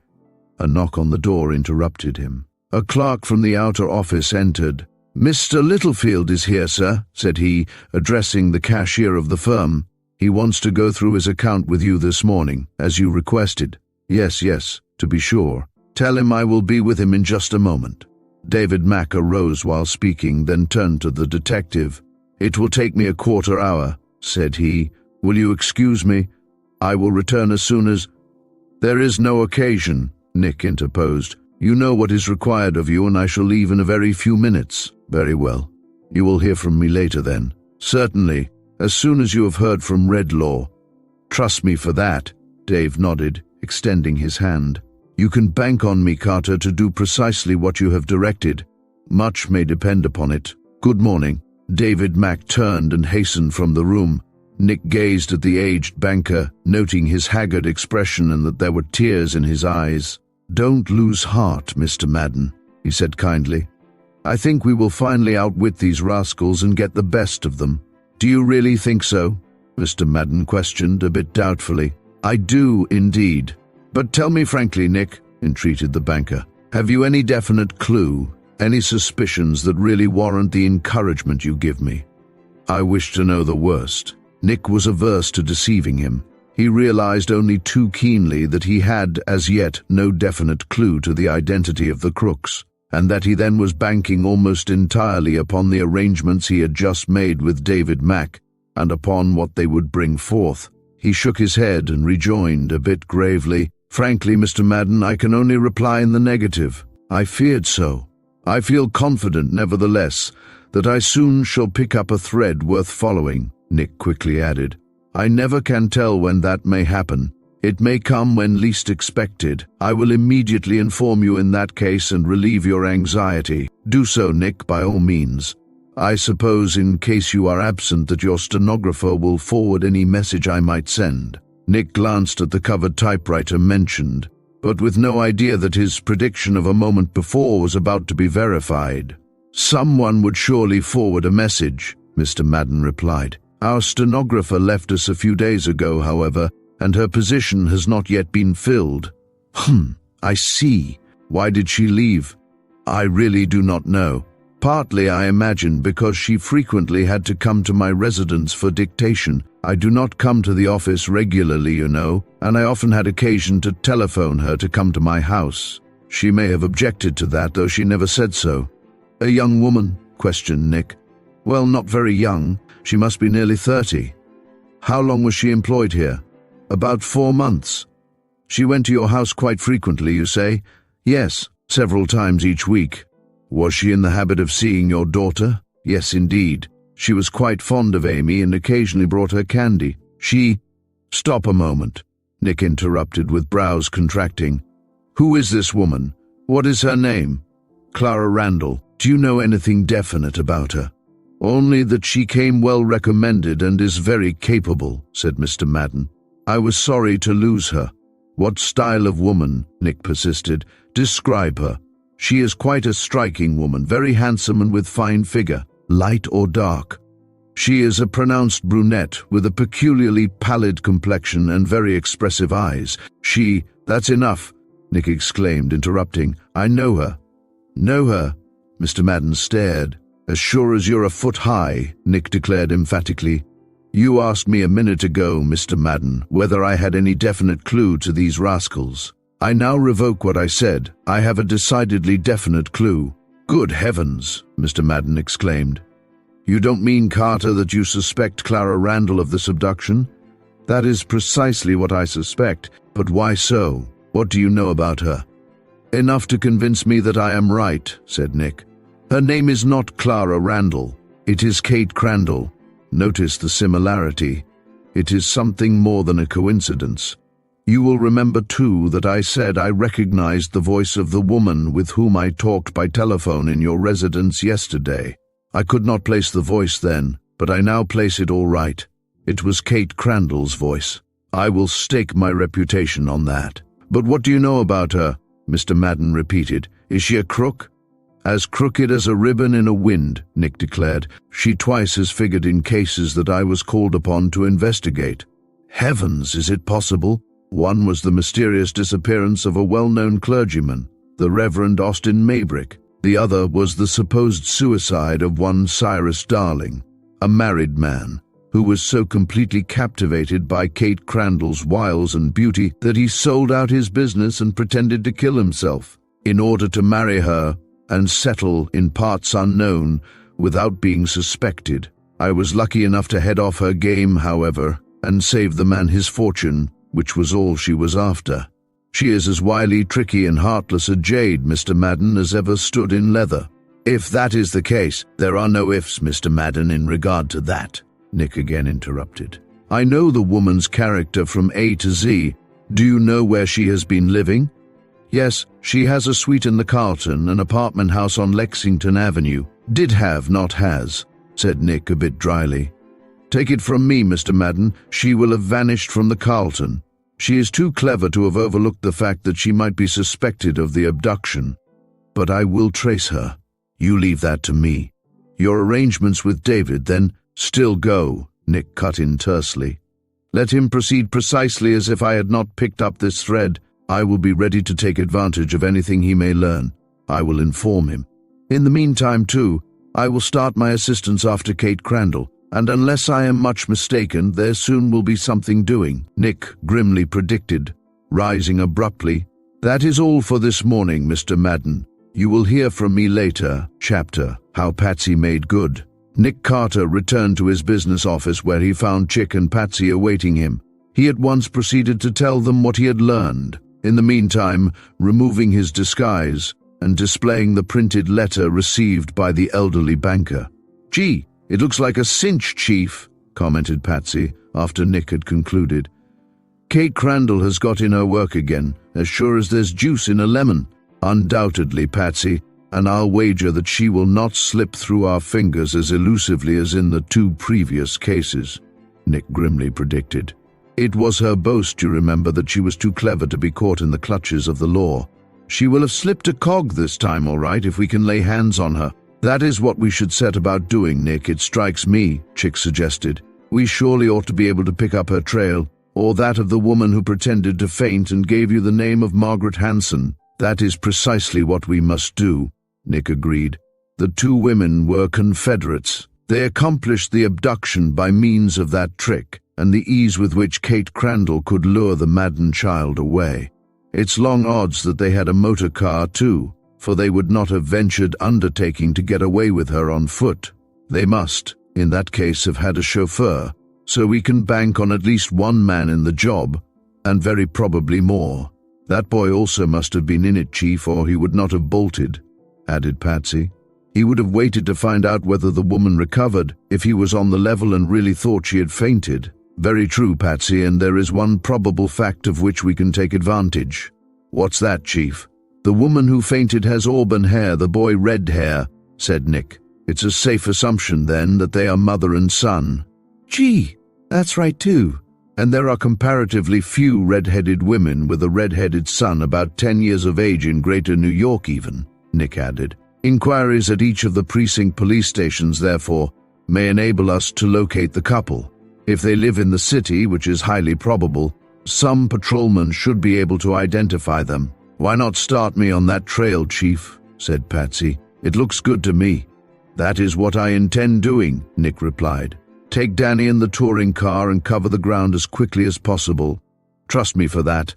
A knock on the door interrupted him. A clerk from the outer office entered. "Mr. Littlefield is here, sir," said he, addressing the cashier of the firm. "He wants to go through his account with you this morning, as you requested." Yes, to be sure. Tell him I will be with him in just a moment." David Mack arose while speaking, then turned to the detective. "It will take me a quarter hour," said he. "Will you excuse me? I will return as soon as—" "There is no occasion," Nick interposed. "You know what is required of you, and I shall leave in a very few minutes." "Very well. You will hear from me later then." "Certainly, as soon as you have heard from Redlaw." "Trust me for that," Dave nodded, extending his hand. "You can bank on me, Carter, to do precisely what you have directed. Much may depend upon it. Good morning." David Mack turned and hastened from the room. Nick gazed at the aged banker, noting his haggard expression and that there were tears in his eyes. "Don't lose heart, Mr. Madden," he said kindly. "I think we will finally outwit these rascals and get the best of them." "Do you really think so?" Mr. Madden questioned, a bit doubtfully. "I do, indeed. But tell me frankly, Nick," entreated the banker, "have you any definite clue, any suspicions that really warrant the encouragement you give me?" "I wish to know the worst." Nick was averse to deceiving him. He realized only too keenly that he had, as yet, no definite clue to the identity of the crooks, and that he then was banking almost entirely upon the arrangements he had just made with David Mack, and upon what they would bring forth. He shook his head and rejoined, a bit gravely, "Frankly, Mr. Madden, I can only reply in the negative. I feared so. I feel confident, nevertheless, that I soon shall pick up a thread worth following," Nick quickly added. "I never can tell when that may happen. It may come when least expected. I will immediately inform you in that case and relieve your anxiety. Do so, Nick, by all means. I suppose, in case you are absent, that your stenographer will forward any message I might send." Nick glanced at the covered typewriter mentioned, but with no idea that his prediction of a moment before was about to be verified. "Someone would surely forward a message," Mr. Madden replied. "Our stenographer left us a few days ago, however, and her position has not yet been filled." "I see. Why did she leave?" "I really do not know. Partly, I imagine, because she frequently had to come to my residence for dictation. I do not come to the office regularly, you know, and I often had occasion to telephone her to come to my house. She may have objected to that, though she never said so." "A young woman?" questioned Nick. "Well, not very young. She must be nearly 30. "How long was she employed here?" "About 4 months. "She went to your house quite frequently, you say?" "Yes, several times each week." "Was she in the habit of seeing your daughter?" "Yes, indeed. She was quite fond of Amy and occasionally brought her candy. She—" "Stop a moment," Nick interrupted with brows contracting. "Who is this woman? What is her name?" "Clara Randall. Do you know anything definite about her?" "Only that she came well recommended and is very capable," said Mr. Madden. "I was sorry to lose her." "What style of woman?" Nick persisted. "Describe her." "She is quite a striking woman, very handsome and with fine figure." "Light or dark?" "She is a pronounced brunette with a peculiarly pallid complexion and very expressive eyes. She—" "That's enough," Nick exclaimed, interrupting. "I know her." "Know her?" Mr. Madden stared. "As sure as you're a foot high," Nick declared emphatically. "You asked me a minute ago, Mr. Madden, whether I had any definite clue to these rascals. I now revoke what I said. I have a decidedly definite clue." "Good heavens!" Mr. Madden exclaimed. "You don't mean, Carter, that you suspect Clara Randall of this abduction?" "That is precisely what I suspect. But why so? What do you know about her?" "Enough to convince me that I am right," said Nick. "Her name is not Clara Randall. It is Kate Crandall. Notice the similarity. It is something more than a coincidence. You will remember, too, that I said I recognized the voice of the woman with whom I talked by telephone in your residence yesterday. I could not place the voice then, but I now place it all right. It was Kate Crandall's voice. I will stake my reputation on that." "But what do you know about her?" Mr. Madden repeated. "Is she a crook?" "As crooked as a ribbon in a wind," Nick declared. "She twice has figured in cases that I was called upon to investigate." "Heavens, is it possible?" One was the mysterious disappearance of a well-known clergyman, the Reverend Austin Maybrick. The other was the supposed suicide of one Cyrus Darling, a married man, who was so completely captivated by Kate Crandall's wiles and beauty that he sold out his business and pretended to kill himself in order to marry her and settle in parts unknown without being suspected. I was lucky enough to head off her game, however, and save the man his fortune, which was all she was after. She is as wily, tricky, and heartless a jade, Mr. Madden, as ever stood in leather. If that is the case, there are no ifs, Mr. Madden, in regard to that, Nick again interrupted. I know the woman's character from A to Z. Do you know where she has been living? Yes, she has a suite in the Carlton, an apartment house on Lexington Avenue. Did have, not has, said Nick a bit dryly. Take it from me, Mr. Madden, she will have vanished from the Carlton. She is too clever to have overlooked the fact that she might be suspected of the abduction. But I will trace her. You leave that to me. Your arrangements with David, then, still go, Nick cut in tersely. Let him proceed precisely as if I had not picked up this thread. I will be ready to take advantage of anything he may learn. I will inform him. In the meantime, too, I will start my assistance after Kate Crandall, and unless I am much mistaken, there soon will be something doing, Nick grimly predicted, rising abruptly. That is all for this morning, Mr. Madden. You will hear from me later. Chapter: How Patsy Made Good. Nick Carter returned to his business office where he found Chick and Patsy awaiting him. He at once proceeded to tell them what he had learned, in the meantime removing his disguise and displaying the printed letter received by the elderly banker. Gee, it looks like a cinch, Chief, commented Patsy, after Nick had concluded. Kate Crandall has got in her work again, as sure as there's juice in a lemon. Undoubtedly, Patsy, and I'll wager that she will not slip through our fingers as elusively as in the two previous cases, Nick grimly predicted. It was her boast, you remember, that she was too clever to be caught in the clutches of the law. She will have slipped a cog this time, all right, if we can lay hands on her. That is what we should set about doing, Nick, it strikes me, Chick suggested. We surely ought to be able to pick up her trail, or that of the woman who pretended to faint and gave you the name of Margaret Hanson. That is precisely what we must do, Nick agreed. The two women were Confederates. They accomplished the abduction by means of that trick, and the ease with which Kate Crandall could lure the maddened child away. It's long odds that they had a motor car too, for they would not have ventured undertaking to get away with her on foot. They must, in that case, have had a chauffeur, so we can bank on at least one man in the job, and very probably more. That boy also must have been in it, Chief, or he would not have bolted, added Patsy. He would have waited to find out whether the woman recovered, if he was on the level and really thought she had fainted. Very true, Patsy, and there is one probable fact of which we can take advantage. What's that, Chief? The woman who fainted has auburn hair, the boy red hair, said Nick. It's a safe assumption, then, that they are mother and son. Gee, that's right, too. And there are comparatively few red-headed women with a red-headed son about 10 years of age in Greater New York even, Nick added. Inquiries at each of the precinct police stations, therefore, may enable us to locate the couple. If they live in the city, which is highly probable, some patrolman should be able to identify them. Why not start me on that trail, Chief? Said Patsy. It looks good to me. That is what I intend doing, Nick replied. Take Danny in the touring car and cover the ground as quickly as possible. Trust me for that.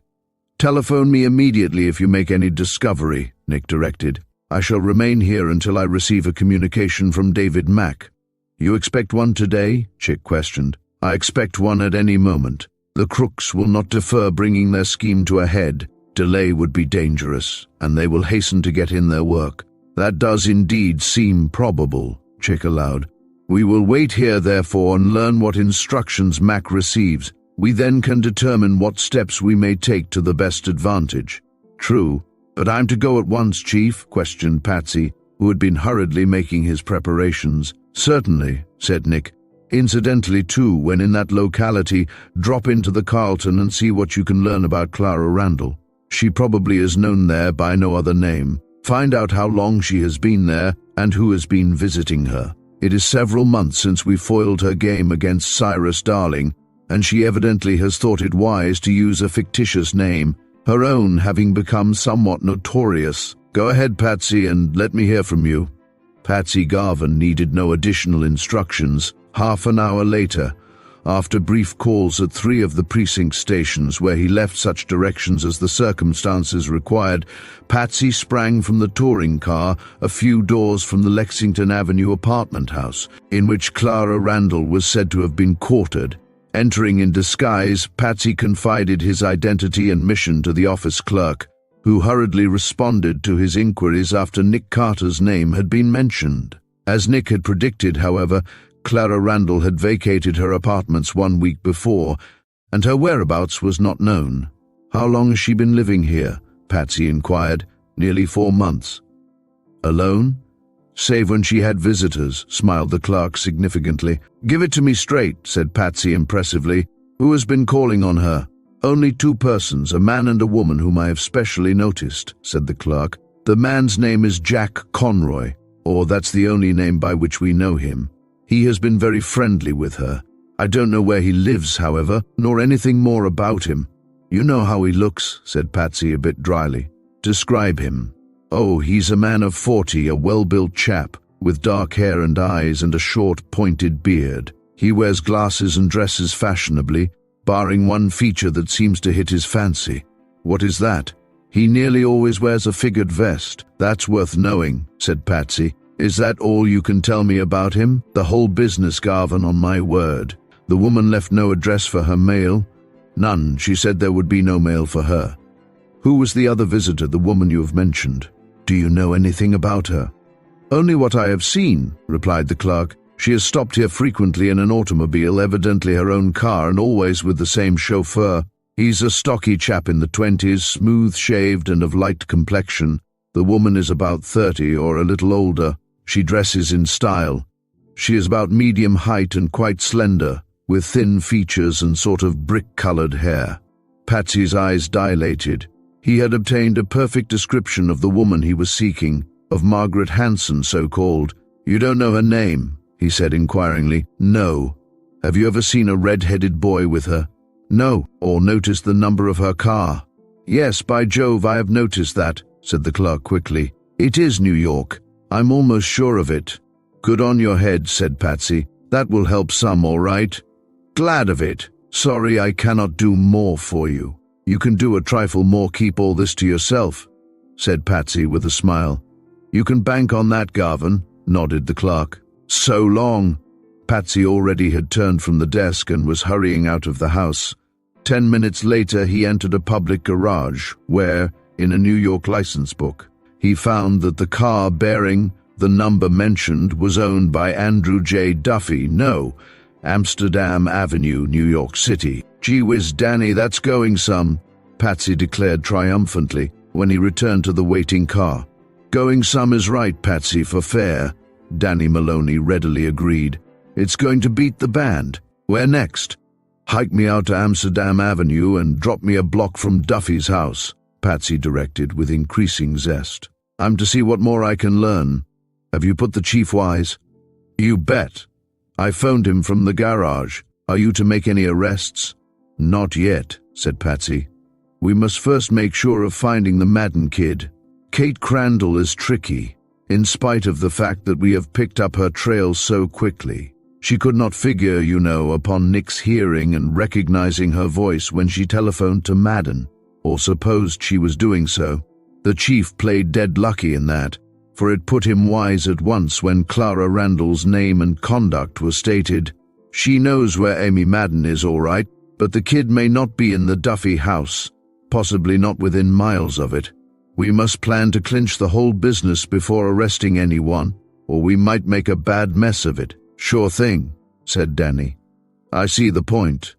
Telephone me immediately if you make any discovery, Nick directed. I shall remain here until I receive a communication from David Mack. You expect one today? Chick questioned. I expect one at any moment. The crooks will not defer bringing their scheme to a head. Delay would be dangerous, and they will hasten to get in their work. That does indeed seem probable, Chick allowed. We will wait here, therefore, and learn what instructions Mac receives. We then can determine what steps we may take to the best advantage. True, but I'm to go at once, Chief? Questioned Patsy, who had been hurriedly making his preparations. Certainly, said Nick. Incidentally, too, when in that locality, drop into the Carlton and see what you can learn about Clara Randall. She probably is known there by no other name. Find out how long she has been there and who has been visiting her. It is several months since we foiled her game against Cyrus Darling, and she evidently has thought it wise to use a fictitious name, her own having become somewhat notorious. Go ahead, Patsy, and let me hear from you." Patsy Garvan needed no additional instructions. Half an hour later, after brief calls at 3 of the precinct stations where he left such directions as the circumstances required, Patsy sprang from the touring car a few doors from the Lexington Avenue apartment house, in which Clara Randall was said to have been quartered. Entering in disguise, Patsy confided his identity and mission to the office clerk, who hurriedly responded to his inquiries after Nick Carter's name had been mentioned. As Nick had predicted, however, Clara Randall had vacated her apartments 1 week before, and her whereabouts was not known. "How long has she been living here?" Patsy inquired. "Nearly 4 months." "Alone?" "Save when she had visitors," smiled the clerk significantly. "Give it to me straight," said Patsy impressively. "Who has been calling on her?" "Only 2 persons, a man and a woman whom I have specially noticed," said the clerk. "The man's name is Jack Conroy, or that's the only name by which we know him. He has been very friendly with her. I don't know where he lives, however, nor anything more about him." "You know how he looks," said Patsy a bit dryly. "Describe him." "Oh, he's a man of 40, a well-built chap, with dark hair and eyes and a short, pointed beard. He wears glasses and dresses fashionably, barring one feature that seems to hit his fancy." "What is that?" "He nearly always wears a figured vest." "That's worth knowing," said Patsy. "Is that all you can tell me about him?" "The whole business, Garvan, on my word." "The woman left no address for her mail?" "None. She said there would be no mail for her." "Who was the other visitor, the woman you have mentioned? Do you know anything about her?" "Only what I have seen," replied the clerk. "She has stopped here frequently in an automobile, evidently her own car, and always with the same chauffeur. He's a stocky chap in the 20s, smooth-shaved and of light complexion. The woman is about 30 or a little older. She dresses in style. She is about medium height and quite slender, with thin features and sort of brick-colored hair." Patsy's eyes dilated. He had obtained a perfect description of the woman he was seeking, of Margaret Hanson, so-called. "You don't know her name?" he said inquiringly. "No." "Have you ever seen a red-headed boy with her?" "No." "Or noticed the number of her car?" "Yes, by Jove, I have noticed that," said the clerk quickly. "It is New York. I'm almost sure of it." "Good on your head," said Patsy. "That will help some, all right." "Glad of it. Sorry I cannot do more for you." "You can do a trifle more. Keep all this to yourself," said Patsy with a smile. "You can bank on that, Garvan," nodded the clerk. "So long." Patsy already had turned from the desk and was hurrying out of the house. 10 minutes later he entered a public garage where, in a New York license book, he found that the car bearing the number mentioned was owned by Andrew J. Duffy, No, Amsterdam Avenue, New York City. "Gee whiz, Danny, that's going some," Patsy declared triumphantly when he returned to the waiting car. "Going some is right, Patsy, for fair," Danny Maloney readily agreed. "It's going to beat the band. Where next?" "Hike me out to Amsterdam Avenue and drop me a block from Duffy's house," Patsy directed with increasing zest. "I'm to see what more I can learn. Have you put the chief wise?" "You bet. I phoned him from the garage. Are you to make any arrests?" "Not yet," said Patsy. "We must first make sure of finding the Madden kid. Kate Crandall is tricky, in spite of the fact that we have picked up her trail so quickly. She could not figure, you know, upon Nick's hearing and recognizing her voice when she telephoned to Madden, or supposed she was doing so. The chief played dead lucky in that, for it put him wise at once when Clara Randall's name and conduct were stated. She knows where Amy Madden is, all right, but the kid may not be in the Duffy house, possibly not within miles of it. We must plan to clinch the whole business before arresting anyone, or we might make a bad mess of it." "Sure thing," said Danny. "I see the point."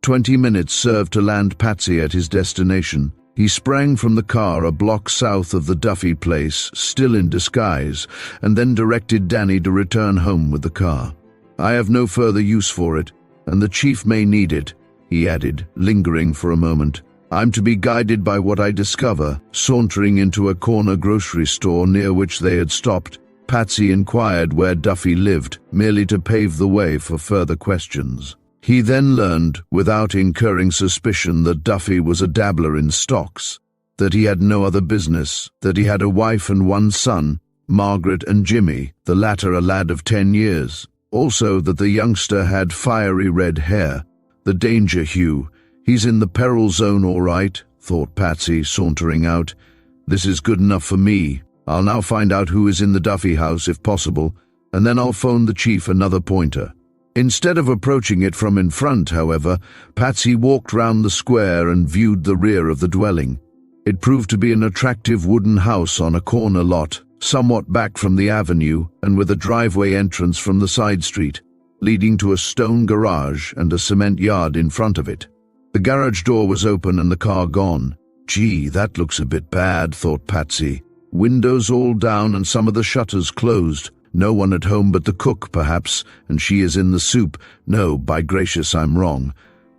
20 minutes served to land Patsy at his destination. He sprang from the car a block south of the Duffy place, still in disguise, and then directed Danny to return home with the car. "I have no further use for it, and the chief may need it," he added, lingering for a moment. "I'm to be guided by what I discover." Sauntering into a corner grocery store near which they had stopped, Patsy inquired where Duffy lived, merely to pave the way for further questions. He then learned, without incurring suspicion, that Duffy was a dabbler in stocks, that he had no other business, that he had a wife and one son, Margaret and Jimmy, the latter a lad of 10 years. Also that the youngster had fiery red hair, the danger hue. He's in the peril zone all right, thought Patsy, sauntering out. This is good enough for me. I'll now find out who is in the Duffy house if possible, and then I'll phone the chief another pointer. Instead of approaching it from in front, however, Patsy walked round the square and viewed the rear of the dwelling. It proved to be an attractive wooden house on a corner lot, somewhat back from the avenue and with a driveway entrance from the side street, leading to a stone garage and a cement yard in front of it. The garage door was open and the car gone. Gee, that looks a bit bad, thought Patsy. Windows all down and some of the shutters closed. No one at home but the cook, perhaps, and she is in the soup. No, by gracious, I'm wrong.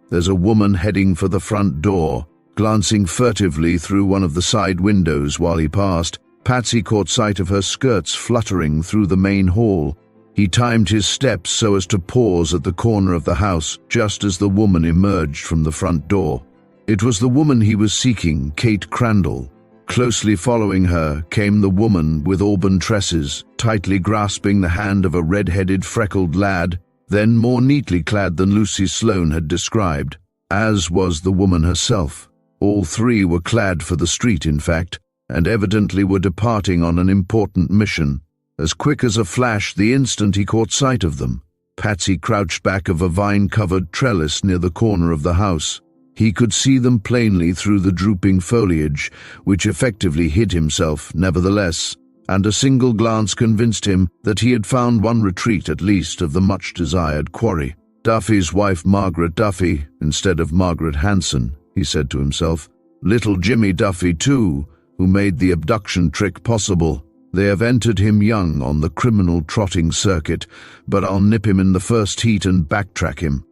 There's a woman heading for the front door. Glancing furtively through one of the side windows while he passed, Patsy caught sight of her skirts fluttering through the main hall. He timed his steps so as to pause at the corner of the house just as the woman emerged from the front door. It was the woman he was seeking, Kate Crandall. Closely following her came the woman with auburn tresses, tightly grasping the hand of a red-headed freckled lad, then more neatly clad than Lucy Sloane had described, as was the woman herself. All three were clad for the street, in fact, and evidently were departing on an important mission. As quick as a flash the instant he caught sight of them, Patsy crouched back of a vine-covered trellis near the corner of the house. He could see them plainly through the drooping foliage, which effectively hid himself, nevertheless, and a single glance convinced him that he had found one retreat at least of the much-desired quarry. Duffy's wife Margaret Duffy, instead of Margaret Hanson, he said to himself. Little Jimmy Duffy, too, who made the abduction trick possible. They have entered him young on the criminal trotting circuit, but I'll nip him in the first heat and backtrack him.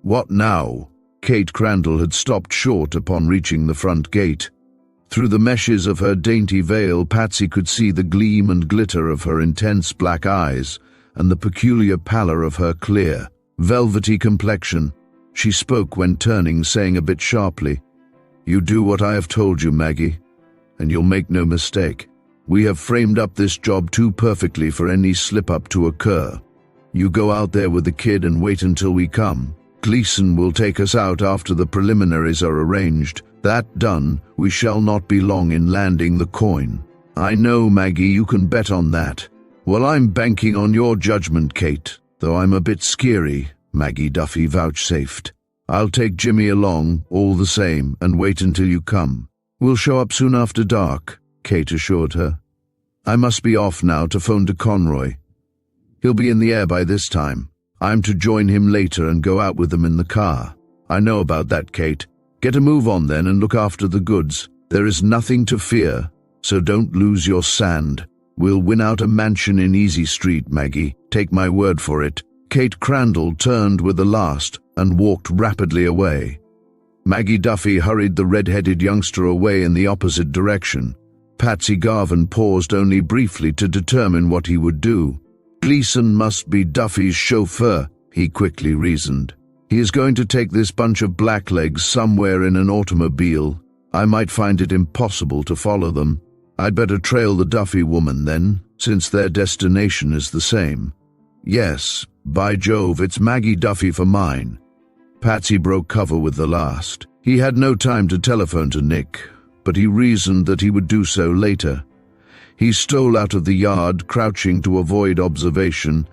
What now? Kate Crandall had stopped short upon reaching the front gate. Through the meshes of her dainty veil, Patsy could see the gleam and glitter of her intense black eyes and the peculiar pallor of her clear, velvety complexion. She spoke when turning, saying a bit sharply, "You do what I have told you, Maggie, and you'll make no mistake. We have framed up this job too perfectly for any slip-up to occur. You go out there with the kid and wait until we come. Gleason will take us out after the preliminaries are arranged. That done, we shall not be long in landing the coin. I know, Maggie, you can bet on that." "Well, I'm banking on your judgment, Kate, though I'm a bit skeery," Maggie Duffy vouchsafed. "I'll take Jimmy along, all the same, and wait until you come." "We'll show up soon after dark," Kate assured her. "I must be off now to phone to Conroy. He'll be in the air by this time. I'm to join him later and go out with them in the car." "I know about that, Kate. Get a move on then and look after the goods. There is nothing to fear, so don't lose your sand. We'll win out a mansion in Easy Street, Maggie. Take my word for it." Kate Crandall turned with the last and walked rapidly away. Maggie Duffy hurried the red-headed youngster away in the opposite direction. Patsy Garvan paused only briefly to determine what he would do. Gleason must be Duffy's chauffeur, he quickly reasoned. He is going to take this bunch of blacklegs somewhere in an automobile. I might find it impossible to follow them. I'd better trail the Duffy woman then, since their destination is the same. Yes, by Jove, it's Maggie Duffy for mine. Patsy broke cover with the last. He had no time to telephone to Nick, but he reasoned that he would do so later. He stole out of the yard, crouching to avoid observation,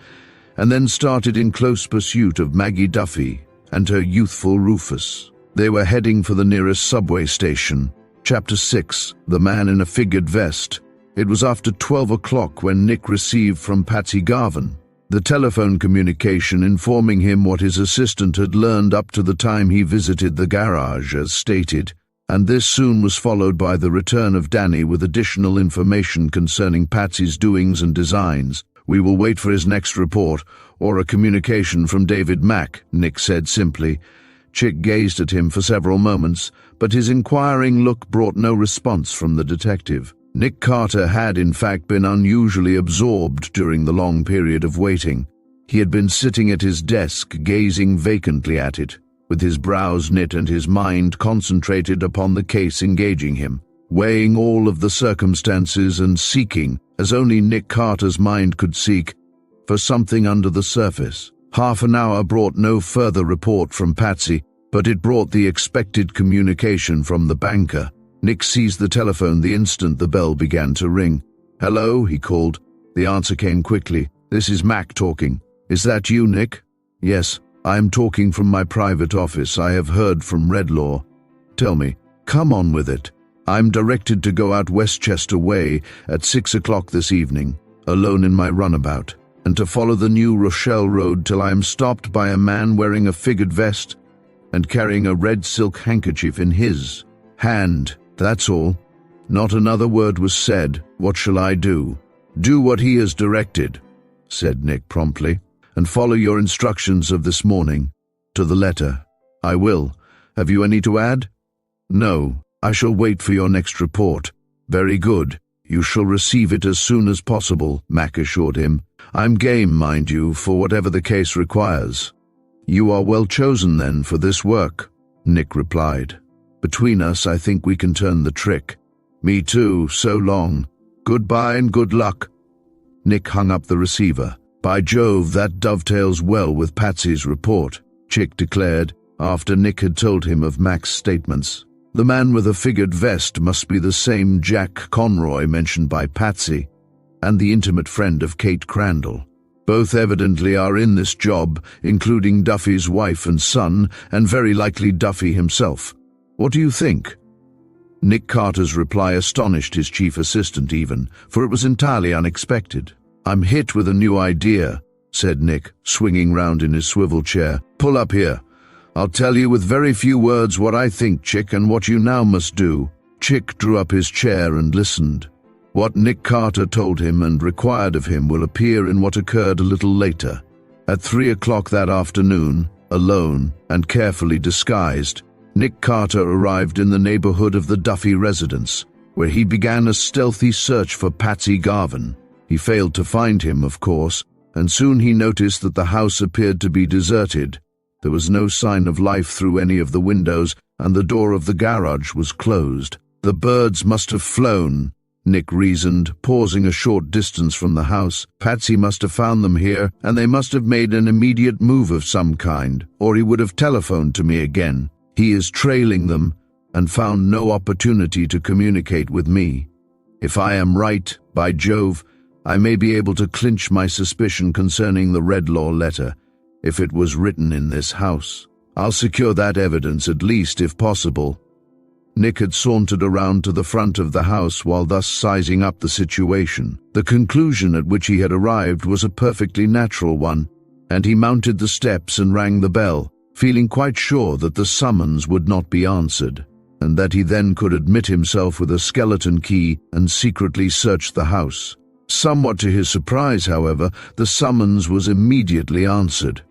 and then started in close pursuit of Maggie Duffy and her youthful Rufus. They were heading for the nearest subway station. Chapter 6, The Man in a Figured Vest. It was after 12 o'clock when Nick received from Patsy Garvan the telephone communication informing him what his assistant had learned up to the time he visited the garage, as stated, and this soon was followed by the return of Danny with additional information concerning Patsy's doings and designs. "We will wait for his next report, or a communication from David Mack," Nick said simply. Chick gazed at him for several moments, but his inquiring look brought no response from the detective. Nick Carter had in fact been unusually absorbed during the long period of waiting. He had been sitting at his desk, gazing vacantly at it, with his brows knit and his mind concentrated upon the case engaging him, weighing all of the circumstances and seeking, as only Nick Carter's mind could seek, for something under the surface. Half an hour brought no further report from Patsy, but it brought the expected communication from the banker. Nick seized the telephone the instant the bell began to ring. "Hello," he called. The answer came quickly. "This is Mac talking." "Is that you, Nick?" "Yes, I am talking from my private office. I have heard from Redlaw." "Tell me." "Come on with it. I'm directed to go out Westchester Way at 6 o'clock this evening, alone in my runabout, and to follow the New Rochelle Road till I am stopped by a man wearing a figured vest and carrying a red silk handkerchief in his hand. That's all. Not another word was said. What shall I do?" "Do what he has directed," said Nick promptly, "and follow your instructions of this morning, to the letter." "I will. Have you any to add?" "No. I shall wait for your next report." "Very good. You shall receive it as soon as possible," Mac assured him. "I'm game, mind you, for whatever the case requires." "You are well chosen, then, for this work," Nick replied. "Between us, I think we can turn the trick." "Me too, so long. Goodbye and good luck." Nick hung up the receiver. "By Jove, that dovetails well with Patsy's report," Chick declared, after Nick had told him of Mac's statements. "The man with a figured vest must be the same Jack Conroy mentioned by Patsy, and the intimate friend of Kate Crandall. Both evidently are in this job, including Duffy's wife and son, and very likely Duffy himself. What do you think?" Nick Carter's reply astonished his chief assistant even, for it was entirely unexpected. "I'm hit with a new idea," said Nick, swinging round in his swivel chair. "Pull up here. I'll tell you with very few words what I think, Chick, and what you now must do." Chick drew up his chair and listened. What Nick Carter told him and required of him will appear in what occurred a little later. At 3 o'clock that afternoon, alone and carefully disguised, Nick Carter arrived in the neighborhood of the Duffy residence, where he began a stealthy search for Patsy Garvan. He failed to find him, of course, and soon he noticed that the house appeared to be deserted. There was no sign of life through any of the windows, and the door of the garage was closed. "The birds must have flown," Nick reasoned, pausing a short distance from the house. "Patsy must have found them here, and they must have made an immediate move of some kind, or he would have telephoned to me again. He is trailing them, and found no opportunity to communicate with me. If I am right, by Jove, I may be able to clinch my suspicion concerning the Redlaw letter, if it was written in this house. I'll secure that evidence at least, if possible." Nick had sauntered around to the front of the house while thus sizing up the situation. The conclusion at which he had arrived was a perfectly natural one, and he mounted the steps and rang the bell, feeling quite sure that the summons would not be answered, and that he then could admit himself with a skeleton key and secretly search the house. Somewhat to his surprise, however, the summons was immediately answered.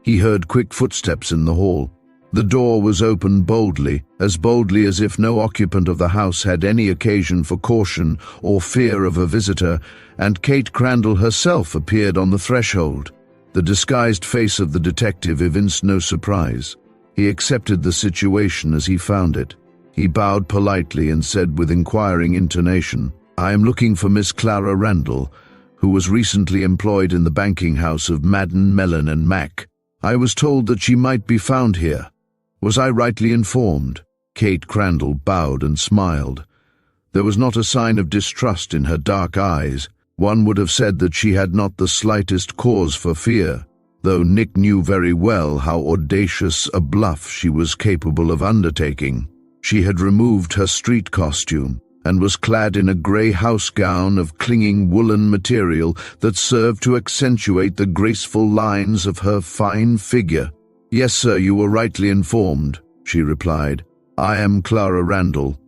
He heard quick footsteps in the hall. The door was opened boldly as if no occupant of the house had any occasion for caution or fear of a visitor, and Kate Crandall herself appeared on the threshold. The disguised face of the detective evinced no surprise. He accepted the situation as he found it. He bowed politely and said with inquiring intonation, "I am looking for Miss Clara Randall, who was recently employed in the banking house of Madden, Mellon and Mac. I was told that she might be found here. Was I rightly informed?" Kate Crandall bowed and smiled. There was not a sign of distrust in her dark eyes. One would have said that she had not the slightest cause for fear, though Nick knew very well how audacious a bluff she was capable of undertaking. She had removed her street costume and was clad in a grey house gown of clinging woolen material that served to accentuate the graceful lines of her fine figure. "Yes, sir, you were rightly informed," she replied. "I am Clara Randall."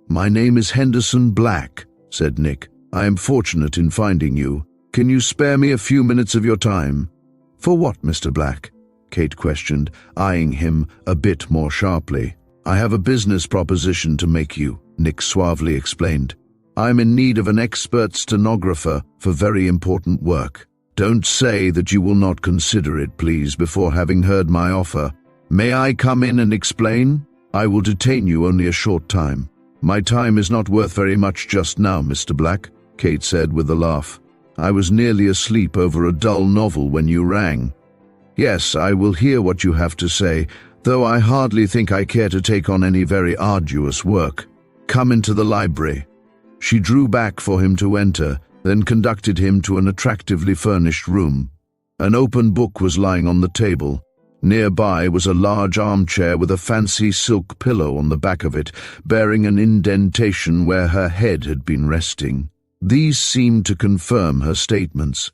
"My name is Henderson Black," said Nick. "I am fortunate in finding you. Can you spare me a few minutes of your time?" "For what, Mr. Black?" Kate questioned, eyeing him a bit more sharply. "I have a business proposition to make you," Nick suavely explained. "I am in need of an expert stenographer for very important work. Don't say that you will not consider it, please, before having heard my offer. May I come in and explain? I will detain you only a short time. My time is not worth very much just now, Mr. Black, Kate said with a laugh. I was nearly asleep over a dull novel when you rang. Yes, I will hear what you have to say, though I hardly think I care to take on any very arduous work. Come into the library. She drew back for him to enter, then conducted him to an attractively furnished room. An open book was lying on the table. Nearby was a large armchair with a fancy silk pillow on the back of it, bearing an indentation where her head had been resting. These seemed to confirm her statements.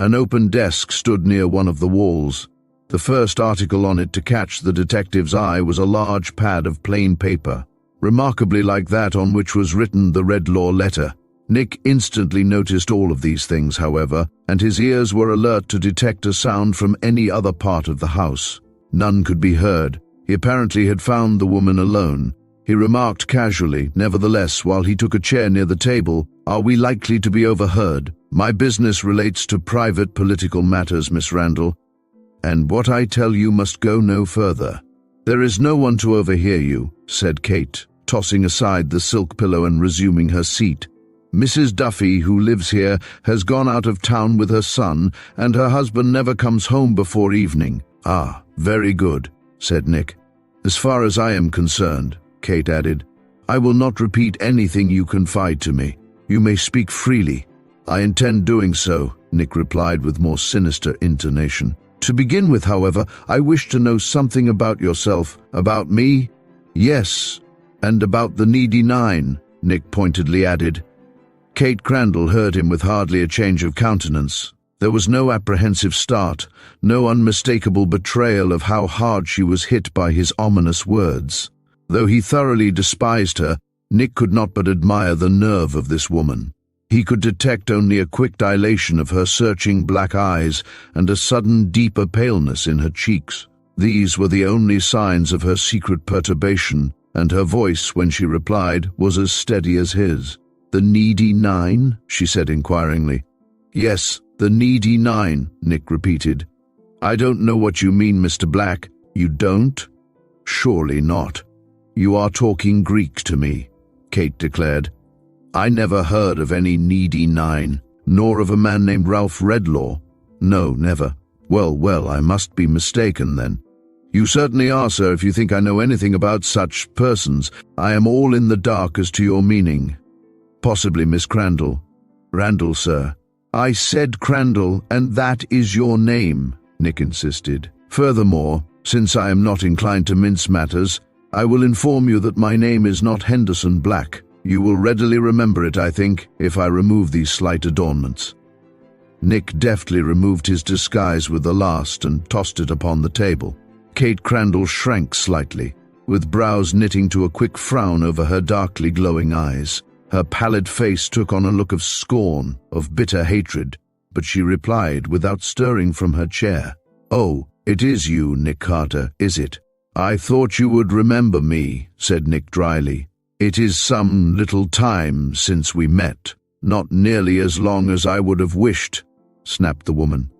An open desk stood near one of the walls. The first article on it to catch the detective's eye was a large pad of plain paper, remarkably like that on which was written the Redlaw letter. Nick instantly noticed all of these things, however, and his ears were alert to detect a sound from any other part of the house. None could be heard. He apparently had found the woman alone. He remarked casually, nevertheless, while he took a chair near the table, "Are we likely to be overheard? My business relates to private political matters, Miss Randall, and what I tell you must go no further." "There is no one to overhear you," said Kate, tossing aside the silk pillow and resuming her seat. "Mrs. Duffy, who lives here, has gone out of town with her son, and her husband never comes home before evening." "Ah, very good," said Nick. "As far as I am concerned," Kate added, "I will not repeat anything you confide to me. You may speak freely." "I intend doing so," Nick replied with more sinister intonation. "To begin with, however, I wish to know something about yourself." "About me?" "Yes, and about the needy nine," Nick pointedly added. Kate Crandall heard him with hardly a change of countenance. There was no apprehensive start, no unmistakable betrayal of how hard she was hit by his ominous words. Though he thoroughly despised her, Nick could not but admire the nerve of this woman. He could detect only a quick dilation of her searching black eyes and a sudden deeper paleness in her cheeks. These were the only signs of her secret perturbation, and her voice, when she replied, was as steady as his. "The needy nine?" she said inquiringly. "Yes, the needy nine," Nick repeated. "I don't know what you mean, Mr. Black." "You don't?" "Surely not. You are talking Greek to me," Kate declared. "I never heard of any needy nine, nor of a man named Ralph Redlaw. No, never." Well, I must be mistaken then." "You certainly are, sir, if you think I know anything about such persons. I am all in the dark as to your meaning." "Possibly Miss Crandall." "Randall, sir." "I said Crandall, and that is your name," Nick insisted. "Furthermore, since I am not inclined to mince matters, I will inform you that my name is not Henderson Black. You will readily remember it, I think, if I remove these slight adornments." Nick deftly removed his disguise with the last and tossed it upon the table. Kate Crandall shrank slightly, with brows knitting to a quick frown over her darkly glowing eyes. Her pallid face took on a look of scorn, of bitter hatred, but she replied without stirring from her chair. "Oh, it is you, Nick Carter, is it? I thought you would remember me," said Nick dryly. "It is some little time since we met. Not nearly as long as I would have wished," snapped the woman.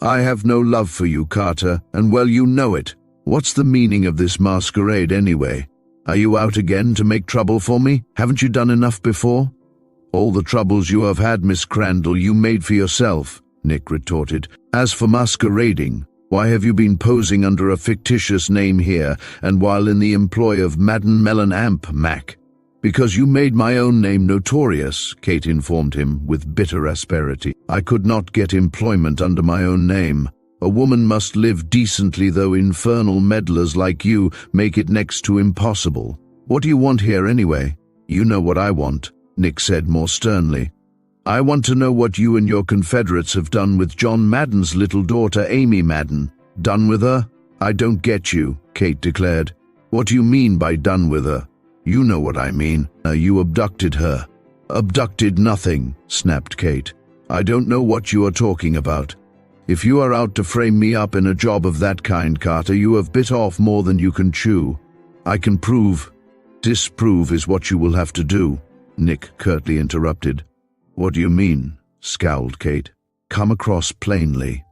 "I have no love for you, Carter, and well you know it. What's the meaning of this masquerade anyway? Are you out again to make trouble for me? Haven't you done enough before?" "All the troubles you have had, Miss Crandall, you made for yourself," Nick retorted. "As for masquerading, why have you been posing under a fictitious name here, and while in the employ of Madden Mellon Amp, Mac?" "Because you made my own name notorious," Kate informed him with bitter asperity. "I could not get employment under my own name. A woman must live decently, though infernal meddlers like you make it next to impossible. What do you want here anyway?" "You know what I want," Nick said more sternly. "I want to know what you and your confederates have done with John Madden's little daughter, Amy Madden." "Done with her?" "I don't get you," Kate declared. "What do you mean by done with her?" "You know what I mean. You abducted her." "Abducted nothing," snapped Kate. "I don't know what you are talking about. If you are out to frame me up in a job of that kind, Carter, you have bit off more than you can chew. I can prove." "Disprove is what you will have to do," Nick curtly interrupted. "What do you mean?" scowled Kate. come across plainly.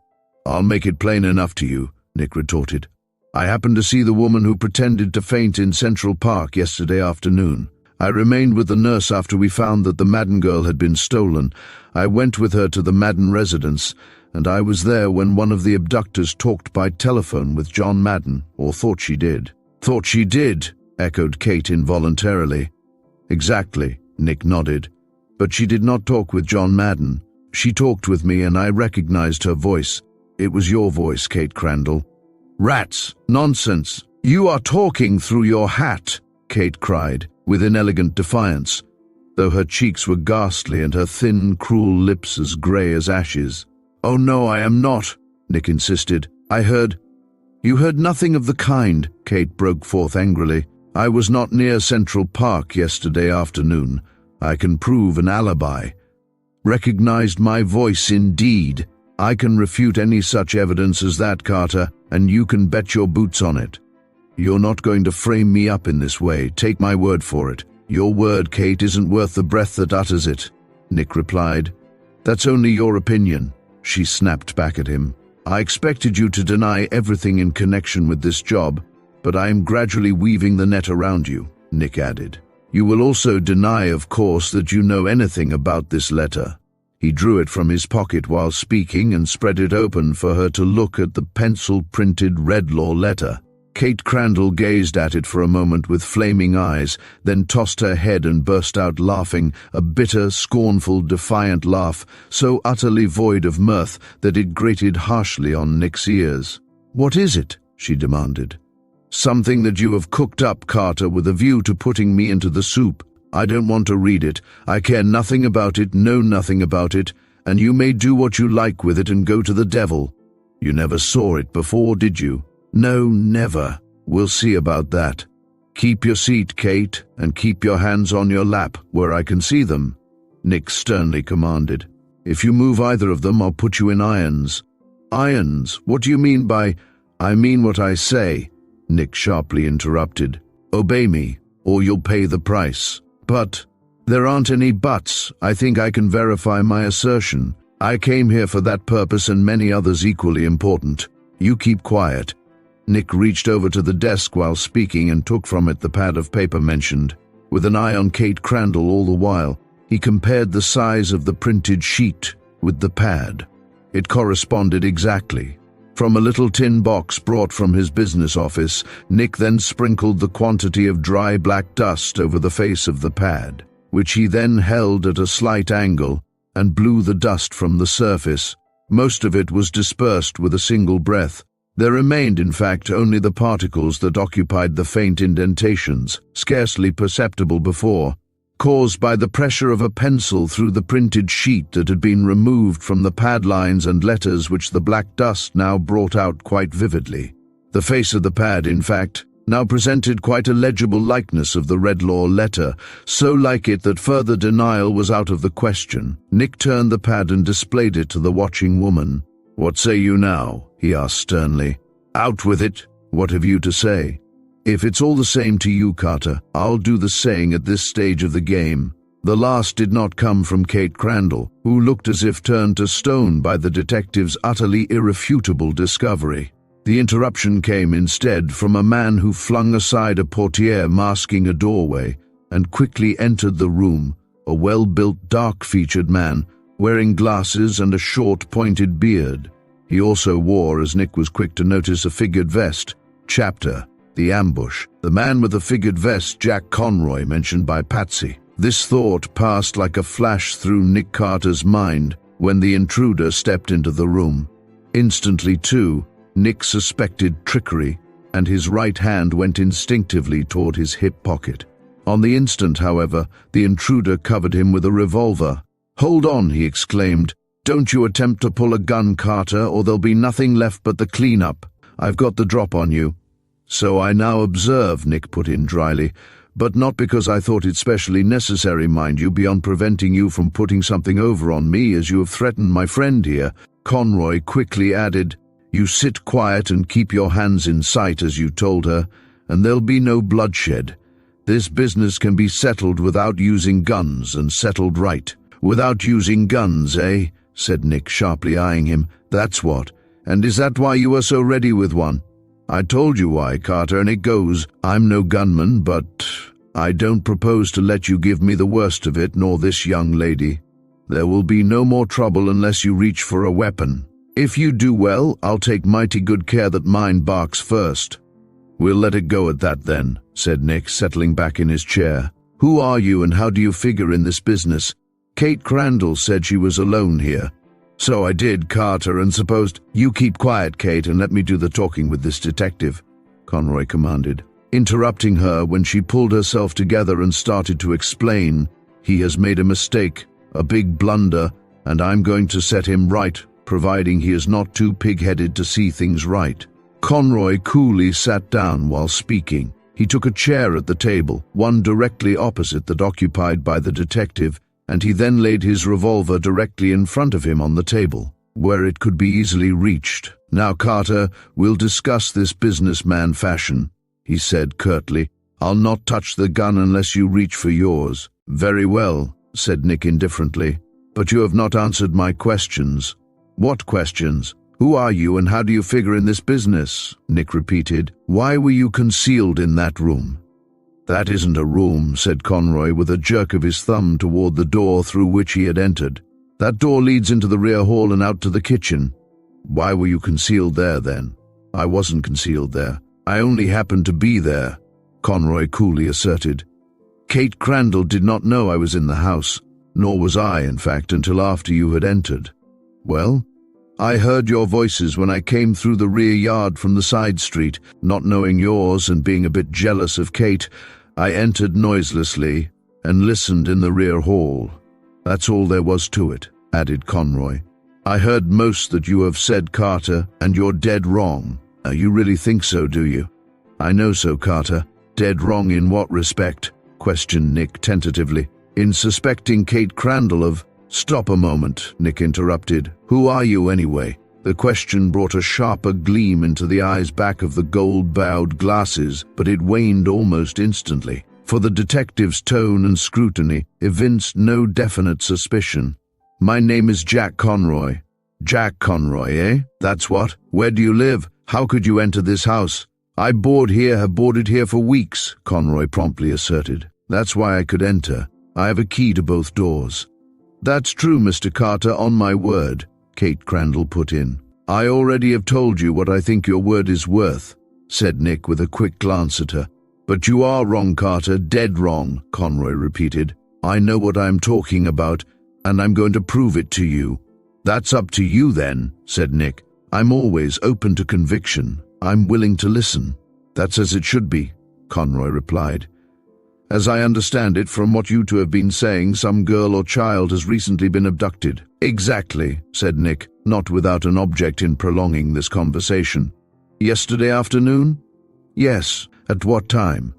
"I'll make it plain enough to you," Nick retorted. "I happened to see the woman who pretended to faint in Central Park yesterday afternoon. I remained with the nurse after we found that the Madden girl had been stolen. I went with her to the Madden residence, and I was there when one of the abductors talked by telephone with John Madden, or thought she did." "Thought she did," echoed Kate involuntarily. "Exactly," Nick nodded. "But she did not talk with John Madden. She talked with me and I recognized her voice. It was your voice, Kate Crandall." "Rats! Nonsense! You are talking through your hat!" Kate cried, with inelegant defiance, though her cheeks were ghastly and her thin, cruel lips as grey as ashes. "Oh no, I am not," Nick insisted. "You heard nothing of the kind," Kate broke forth angrily. "I was not near Central Park yesterday afternoon. I can prove an alibi." "Recognized my voice indeed. I can refute any such evidence as that, Carter, and you can bet your boots on it. You're not going to frame me up in this way, take my word for it." "Your word, Kate, isn't worth the breath that utters it," Nick replied. "That's only your opinion," she snapped back at him. "I expected you to deny everything in connection with this job, but I am gradually weaving the net around you," Nick added. "You will also deny, of course, that you know anything about this letter." He drew it from his pocket while speaking and spread it open for her to look at the pencil-printed Redlaw letter. Kate Crandall gazed at it for a moment with flaming eyes, then tossed her head and burst out laughing, a bitter, scornful, defiant laugh, so utterly void of mirth that it grated harshly on Nick's ears. "What is it?" she demanded. "Something that you have cooked up, Carter, with a view to putting me into the soup. I don't want to read it. I care nothing about it, know nothing about it, and you may do what you like with it and go to the devil. You never saw it before, did you?" "No, never. We'll see about that. Keep your seat, Kate, and keep your hands on your lap, where I can see them," Nick sternly commanded. "If you move either of them, I'll put you in irons." "Irons? What do you mean by—" "I mean what I say," Nick sharply interrupted. "Obey me, or you'll pay the price." "But—" "There aren't any buts. I think I can verify my assertion. I came here for that purpose and many others equally important. You keep quiet." Nick reached over to the desk while speaking and took from it the pad of paper mentioned. With an eye on Kate Crandall all the while, he compared the size of the printed sheet with the pad. It corresponded exactly. From a little tin box brought from his business office, Nick then sprinkled the quantity of dry black dust over the face of the pad, which he then held at a slight angle and blew the dust from the surface. Most of it was dispersed with a single breath. There remained, in fact, only the particles that occupied the faint indentations, scarcely perceptible before, caused by the pressure of a pencil through the printed sheet that had been removed from the pad lines and letters which the black dust now brought out quite vividly. The face of the pad, in fact, now presented quite a legible likeness of the Redlaw letter, so like it that further denial was out of the question. Nick turned the pad and displayed it to the watching woman. "What say you now?" he asked sternly. "Out with it. What have you to say?" "If it's all the same to you, Carter, I'll do the saying at this stage of the game." The last did not come from Kate Crandall, who looked as if turned to stone by the detective's utterly irrefutable discovery. The interruption came instead from a man who flung aside a portiere masking a doorway and quickly entered the room, a well-built, dark-featured man, wearing glasses and a short, pointed beard. He also wore, as Nick was quick to notice, a figured vest. Chapter: The Ambush. The man with the figured vest, Jack Conroy, mentioned by Patsy. This thought passed like a flash through Nick Carter's mind when the intruder stepped into the room. Instantly, too, Nick suspected trickery, and his right hand went instinctively toward his hip pocket. On the instant, however, the intruder covered him with a revolver. "Hold on," he exclaimed. "Don't you attempt to pull a gun, Carter, or there'll be nothing left but the cleanup. I've got the drop on you." "So I now observe," Nick put in dryly, "but not because I thought it specially necessary, mind you, beyond preventing you from putting something over on me as you have threatened my friend here." Conroy quickly added, "You sit quiet and keep your hands in sight, as you told her, and there'll be no bloodshed. This business can be settled without using guns, and settled right." "Without using guns, eh?" said Nick, sharply eyeing him. "That's what. And is that why you were so ready with one?" "I told you why, Carter, and it goes. I'm no gunman, but I don't propose to let you give me the worst of it, nor this young lady. There will be no more trouble unless you reach for a weapon. If you do well, I'll take mighty good care that mine barks first." "We'll let it go at that then," said Nick, settling back in his chair. "Who are you and how do you figure in this business?" "Kate Crandall said she was alone here." "So I did, Carter, and supposed—" "You keep quiet, Kate, and let me do the talking with this detective," Conroy commanded, interrupting her when she pulled herself together and started to explain. "He has made a mistake, a big blunder, and I'm going to set him right, providing he is not too pig-headed to see things right." Conroy coolly sat down while speaking. He took a chair at the table, one directly opposite that occupied by the detective, and he then laid his revolver directly in front of him on the table, where it could be easily reached. "Now, Carter, we'll discuss this businessman fashion," he said curtly. "I'll not touch the gun unless you reach for yours." "Very well," said Nick indifferently. "But you have not answered my questions." "What questions?" "Who are you and how do you figure in this business?" Nick repeated. "Why were you concealed in that room?" "That isn't a room," said Conroy with a jerk of his thumb toward the door through which he had entered. "That door leads into the rear hall and out to the kitchen." "Why were you concealed there then?" "I wasn't concealed there. I only happened to be there," Conroy coolly asserted. "Kate Crandall did not know I was in the house, nor was I, in fact, until after you had entered." "Well, I heard your voices when I came through the rear yard from the side street. Not knowing yours and being a bit jealous of Kate, I entered noiselessly and listened in the rear hall. That's all there was to it," added Conroy. "I heard most that you have said, Carter, and you're dead wrong." "You really think so, do you?" "I know so, Carter." "Dead wrong in what respect?" questioned Nick tentatively. "In suspecting Kate Crandall of—" "Stop a moment," Nick interrupted. "Who are you anyway?" The question brought a sharper gleam into the eyes back of the gold-bowed glasses, but it waned almost instantly, for the detective's tone and scrutiny evinced no definite suspicion. "My name is Jack Conroy." "Jack Conroy, eh? That's what? Where do you live? How could you enter this house?" "I have boarded here for weeks," Conroy promptly asserted. "That's why I could enter. I have a key to both doors." "That's true, Mr. Carter, on my word," Kate Crandall put in. "I already have told you what I think your word is worth," said Nick with a quick glance at her. "But you are wrong, Carter, dead wrong," Conroy repeated. "I know what I'm talking about, and I'm going to prove it to you." "That's up to you then," said Nick. "I'm always open to conviction. I'm willing to listen." "That's as it should be," Conroy replied. "As I understand it, from what you two have been saying, some girl or child has recently been abducted." "Exactly," said Nick, not without an object in prolonging this conversation. "Yesterday afternoon?" "Yes." "At what time?"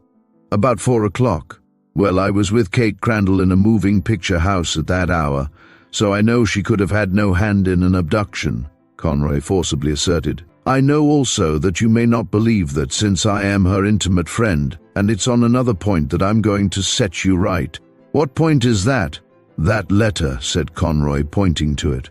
"About 4 o'clock. Well, I was with Kate Crandall in a moving picture house at that hour, so I know she could have had no hand in an abduction," Conroy forcibly asserted. "I know also that you may not believe that, since I am her intimate friend, and it's on another point that I'm going to set you right." "What point is that?" "That letter," said Conroy, pointing to it.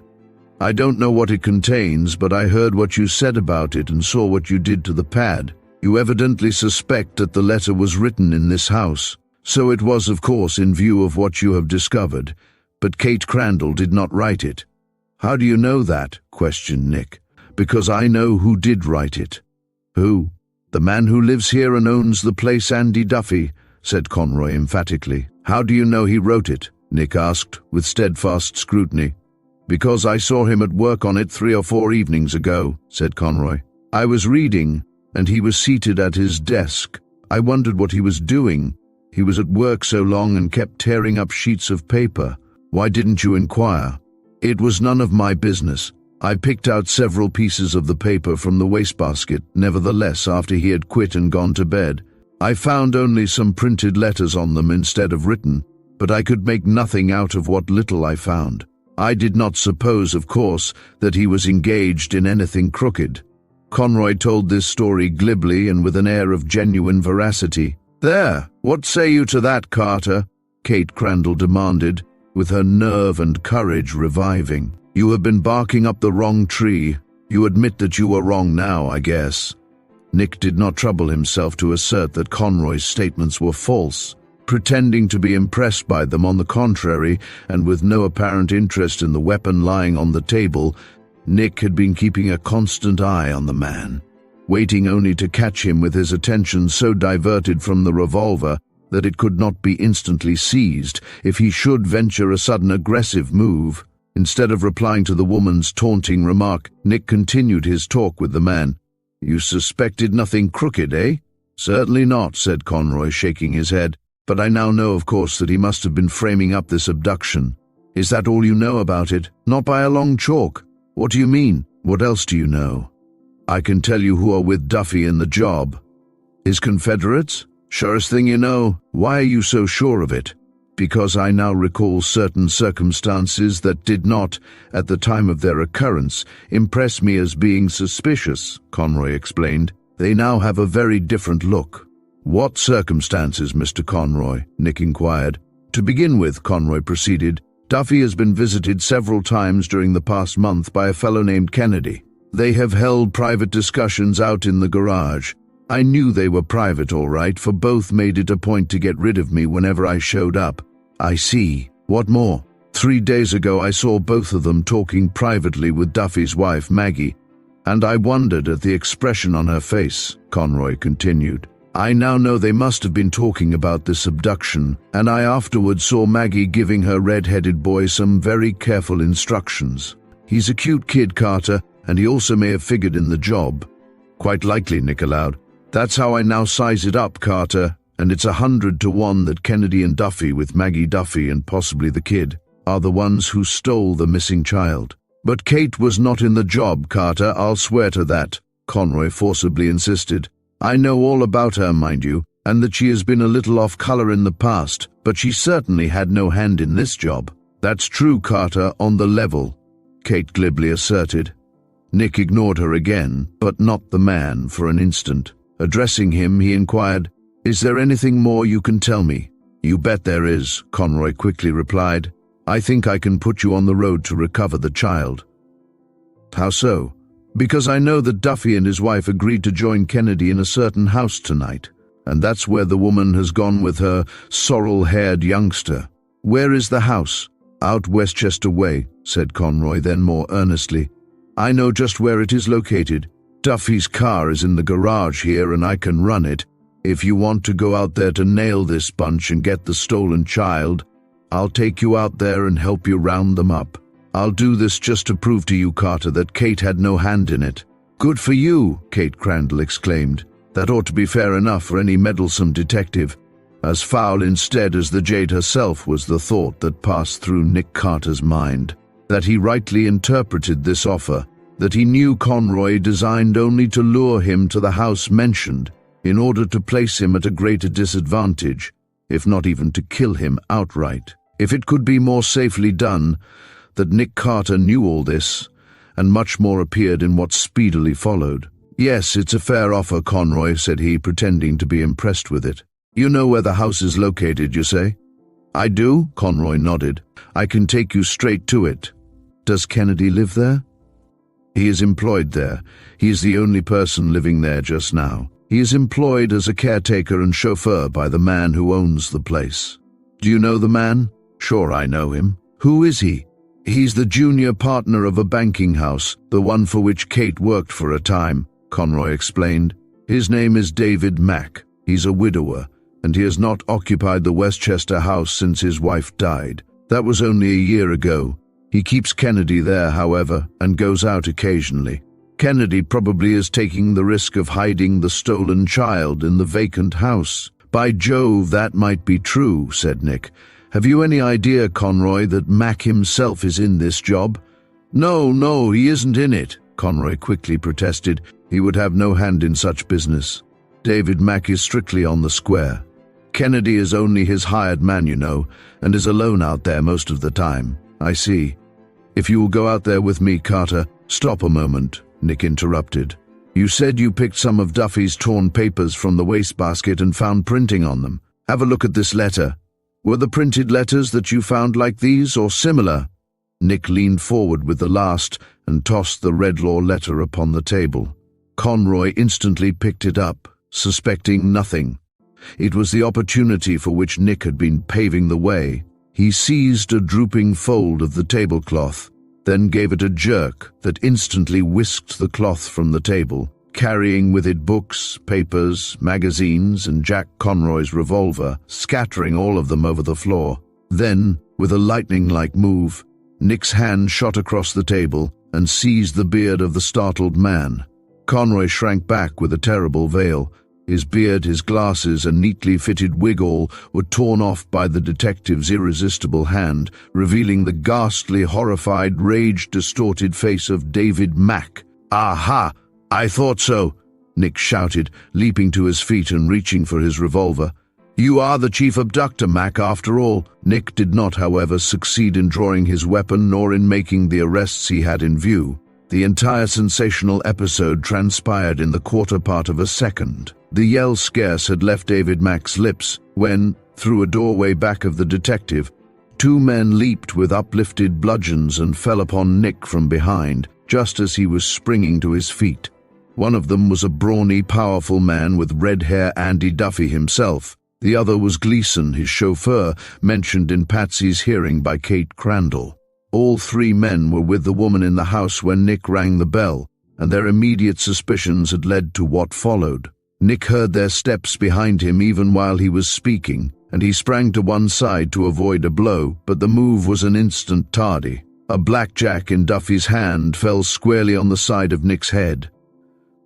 "I don't know what it contains, but I heard what you said about it and saw what you did to the pad. You evidently suspect that the letter was written in this house. So it was, of course, in view of what you have discovered, but Kate Crandall did not write it." "How do you know that?" questioned Nick. "Because I know who did write it." "Who?" "The man who lives here and owns the place, Andy Duffy," said Conroy emphatically. "How do you know he wrote it?" Nick asked, with steadfast scrutiny. "Because I saw him at work on it 3 or 4 evenings ago," said Conroy. "I was reading, and he was seated at his desk. I wondered what he was doing. He was at work so long and kept tearing up sheets of paper. Why didn't you inquire?" "It was none of my business. I picked out several pieces of the paper from the wastebasket, nevertheless, after he had quit and gone to bed. I found only some printed letters on them instead of written, but I could make nothing out of what little I found. I did not suppose, of course, that he was engaged in anything crooked." Conroy told this story glibly and with an air of genuine veracity. "There, what say you to that, Carter?" Kate Crandall demanded, with her nerve and courage reviving. You have been barking up the wrong tree. You admit that you were wrong now, I guess." Nick did not trouble himself to assert that Conroy's statements were false, pretending to be impressed by them. On the contrary, and with no apparent interest in the weapon lying on the table, Nick had been keeping a constant eye on the man, waiting only to catch him with his attention so diverted from the revolver that it could not be instantly seized if he should venture a sudden aggressive move. Instead of replying to the woman's taunting remark, Nick continued his talk with the man. "You suspected nothing crooked, eh?" "Certainly not," said Conroy, shaking his head. "But I now know, of course, that he must have been framing up this abduction." "Is that all you know about it?" "Not by a long chalk." "What do you mean?" "What else do you know?" "I can tell you who are with Duffy in the job." "His Confederates?" "Surest thing you know." "Why are you so sure of it?" "Because I now recall certain circumstances that did not, at the time of their occurrence, impress me as being suspicious," Conroy explained. "They now have a very different look." "What circumstances, Mr. Conroy?" Nick inquired. "To begin with," Conroy proceeded, "Duffy has been visited several times during the past month by a fellow named Kennedy. They have held private discussions out in the garage. I knew they were private, all right, for both made it a point to get rid of me whenever I showed up." "I see. What more?" 3 days ago I saw both of them talking privately with Duffy's wife, Maggie, and I wondered at the expression on her face," Conroy continued. "I now know they must have been talking about this abduction, and I afterwards saw Maggie giving her red-headed boy some very careful instructions. He's a cute kid, Carter, and he also may have figured in the job." "Quite likely," Nick allowed. "That's how I now size it up, Carter, and it's 100 to 1 that Kennedy and Duffy, with Maggie Duffy and possibly the kid, are the ones who stole the missing child." "But Kate was not in the job, Carter, I'll swear to that," Conroy forcibly insisted. "I know all about her, mind you, and that she has been a little off color in the past, but she certainly had no hand in this job." "That's true, Carter, on the level," Kate glibly asserted. Nick ignored her again, but not the man, for an instant. Addressing him, he inquired, "Is there anything more you can tell me?" "You bet there is," Conroy quickly replied. "I think I can put you on the road to recover the child." "How so?" "Because I know that Duffy and his wife agreed to join Kennedy in a certain house tonight, and that's where the woman has gone with her sorrel-haired youngster." "Where is the house?" "Out Westchester way," said Conroy, then more earnestly. "I know just where it is located. Duffy's car is in the garage here and I can run it. If you want to go out there to nail this bunch and get the stolen child, I'll take you out there and help you round them up. I'll do this just to prove to you, Carter, that Kate had no hand in it." "Good for you," Kate Crandall exclaimed. "That ought to be fair enough for any meddlesome detective." As foul instead as the jade herself was the thought that passed through Nick Carter's mind, that he rightly interpreted this offer, that he knew Conroy designed only to lure him to the house mentioned, in order to place him at a greater disadvantage, if not even to kill him outright. If it could be more safely done, that Nick Carter knew all this, and much more appeared in what speedily followed. "Yes, it's a fair offer, Conroy," said he, pretending to be impressed with it. "You know where the house is located, you say?" "I do," Conroy nodded. "I can take you straight to it." "Does Kennedy live there?" "He is employed there. He is the only person living there just now. He is employed as a caretaker and chauffeur by the man who owns the place." "Do you know the man?" "Sure, I know him." "Who is he?" "He's the junior partner of a banking house, the one for which Kate worked for a time," Conroy explained. "His name is David Mack. He's a widower, and he has not occupied the Westchester house since his wife died. That was only a year ago. He keeps Kennedy there, however, and goes out occasionally. Kennedy probably is taking the risk of hiding the stolen child in the vacant house." "By Jove, that might be true," said Nick. "Have you any idea, Conroy, that Mack himself is in this job?" No, he isn't in it," Conroy quickly protested. "He would have no hand in such business. David Mack is strictly on the square. Kennedy is only his hired man, you know, and is alone out there most of the time." "I see. If you will go out there with me, Carter—" "Stop a moment," Nick interrupted. "You said you picked some of Duffy's torn papers from the wastebasket and found printing on them. Have a look at this letter. Were the printed letters that you found like these or similar?" Nick leaned forward with the last and tossed the Redlaw letter upon the table. Conroy instantly picked it up, suspecting nothing. It was the opportunity for which Nick had been paving the way. He seized a drooping fold of the tablecloth, then gave it a jerk that instantly whisked the cloth from the table, carrying with it books, papers, magazines, and Jack Conroy's revolver, scattering all of them over the floor. Then, with a lightning-like move, Nick's hand shot across the table and seized the beard of the startled man. Conroy shrank back with a terrible veil. His beard, his glasses, and neatly fitted wig all were torn off by the detective's irresistible hand, revealing the ghastly, horrified, rage-distorted face of David Mack. "Aha! I thought so!" Nick shouted, leaping to his feet and reaching for his revolver. "You are the chief abductor, Mack, after all." Nick did not, however, succeed in drawing his weapon nor in making the arrests he had in view. The entire sensational episode transpired in the quarter part of a second. The yell scarce had left David Mack's lips when, through a doorway back of the detective, two men leaped with uplifted bludgeons and fell upon Nick from behind, just as he was springing to his feet. One of them was a brawny, powerful man with red hair, Andy Duffy himself. The other was Gleason, his chauffeur, mentioned in Patsy's hearing by Kate Crandall. All three men were with the woman in the house when Nick rang the bell, and their immediate suspicions had led to what followed. Nick heard their steps behind him even while he was speaking, and he sprang to one side to avoid a blow, but the move was an instant tardy. A blackjack in Duffy's hand fell squarely on the side of Nick's head.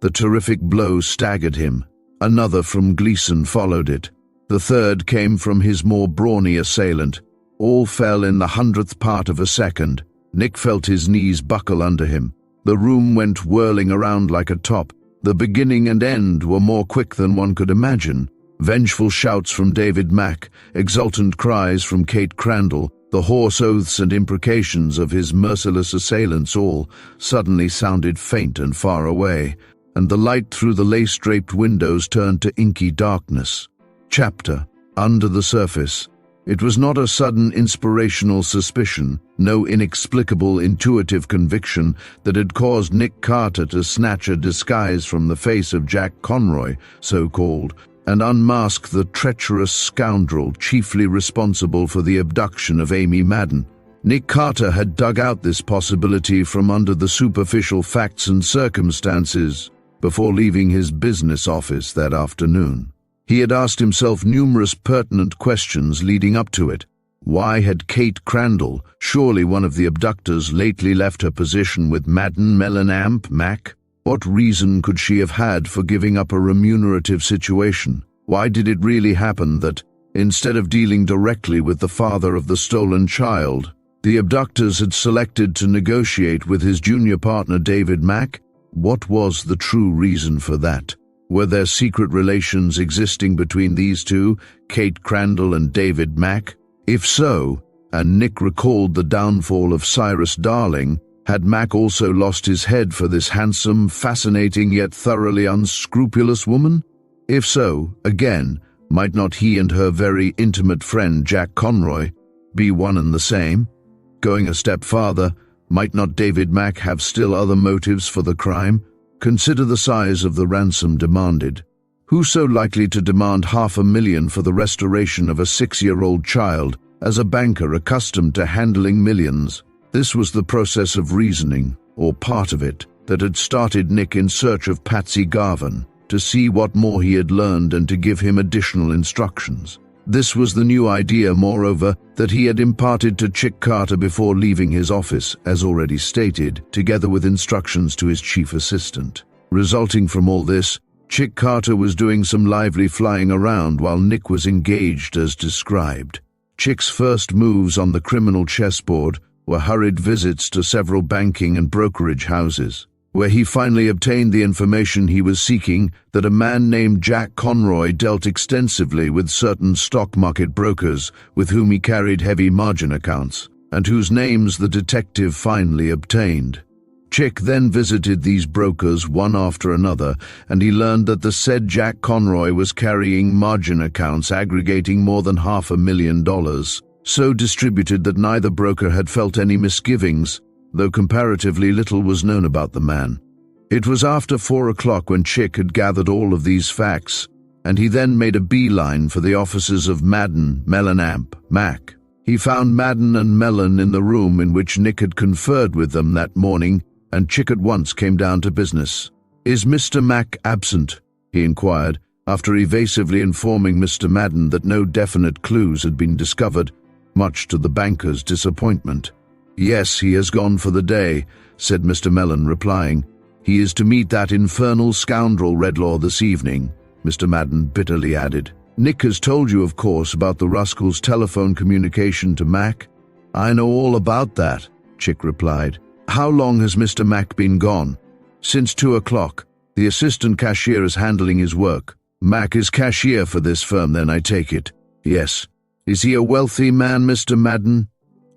The terrific blow staggered him. Another from Gleason followed it. The third came from his more brawny assailant. All fell in the 100th part of a second. Nick felt his knees buckle under him. The room went whirling around like a top. The beginning and end were more quick than one could imagine. Vengeful shouts from David Mack, exultant cries from Kate Crandall, the hoarse oaths and imprecations of his merciless assailants all suddenly sounded faint and far away, and the light through the lace-draped windows turned to inky darkness. Chapter: Under the Surface. It was not a sudden inspirational suspicion, no inexplicable intuitive conviction that had caused Nick Carter to snatch a disguise from the face of Jack Conroy, so-called, and unmask the treacherous scoundrel chiefly responsible for the abduction of Amy Madden. Nick Carter had dug out this possibility from under the superficial facts and circumstances before leaving his business office that afternoon. He had asked himself numerous pertinent questions leading up to it. Why had Kate Crandall, surely one of the abductors, lately left her position with Madden Mellenamp Mack? What reason could she have had for giving up a remunerative situation? Why did it really happen that, instead of dealing directly with the father of the stolen child, the abductors had selected to negotiate with his junior partner David Mack? What was the true reason for that? Were there secret relations existing between these two, Kate Crandall and David Mack? If so, and Nick recalled the downfall of Cyrus Darling, had Mack also lost his head for this handsome, fascinating yet thoroughly unscrupulous woman? If so, again, might not he and her very intimate friend Jack Conroy be one and the same? Going a step farther, might not David Mack have still other motives for the crime? Consider the size of the ransom demanded. Who so likely to demand $500,000 for the restoration of a 6-year-old child as a banker accustomed to handling millions? This was the process of reasoning, or part of it, that had started Nick in search of Patsy Garvan, to see what more he had learned and to give him additional instructions. This was the new idea, moreover, that he had imparted to Chick Carter before leaving his office, as already stated, together with instructions to his chief assistant. Resulting from all this, Chick Carter was doing some lively flying around while Nick was engaged as described. Chick's first moves on the criminal chessboard were hurried visits to several banking and brokerage houses, where he finally obtained the information he was seeking that a man named Jack Conroy dealt extensively with certain stock market brokers with whom he carried heavy margin accounts, and whose names the detective finally obtained. Chick then visited these brokers one after another, and he learned that the said Jack Conroy was carrying margin accounts aggregating more than $500,000. so distributed that neither broker had felt any misgivings, though comparatively little was known about the man. It was after 4 o'clock when Chick had gathered all of these facts, and he then made a beeline for the offices of Madden, Mellencamp, Mack. He found Madden and Mellon in the room in which Nick had conferred with them that morning, and Chick at once came down to business. "Is Mr. Mack absent?" he inquired, after evasively informing Mr. Madden that no definite clues had been discovered, much to the banker's disappointment. "Yes, he has gone for the day," said Mr. Mellon, replying. "He is to meet that infernal scoundrel Redlaw this evening," Mr. Madden bitterly added. "Nick has told you, of course, about the rascal's telephone communication to Mack?" "I know all about that," Chick replied. "How long has Mr. Mack been gone?" "Since 2 o'clock. The assistant cashier is handling his work." "Mack is cashier for this firm, then, I take it?" "Yes." "Is he a wealthy man, Mr. Madden?"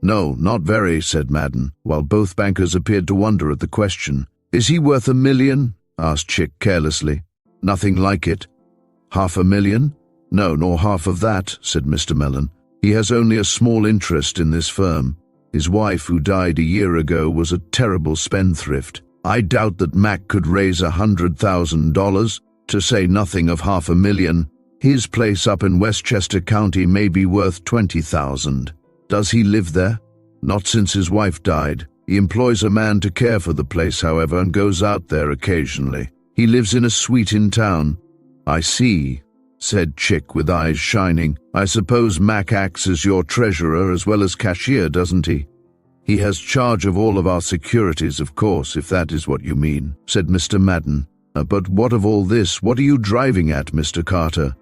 "No, not very," said Madden, while both bankers appeared to wonder at the question. "Is he worth $1 million?" asked Chick carelessly. "Nothing like it." "$500,000? "No, nor half of that," said Mr. Mellon. "He has only a small interest in this firm. His wife, who died a year ago, was a terrible spendthrift. I doubt that Mack could raise $100,000, to say nothing of $500,000. His place up in Westchester County may be worth $20,000. Does he live there?" "Not since his wife died. He employs a man to care for the place, however, and goes out there occasionally. He lives in a suite in town." "I see," said Chick with eyes shining. "I suppose Mack acts as your treasurer as well as cashier, doesn't he?" "He has charge of all of our securities, of course, if that is what you mean," said Mr. Madden. But what of all this? What are you driving at, Mr. Carter?"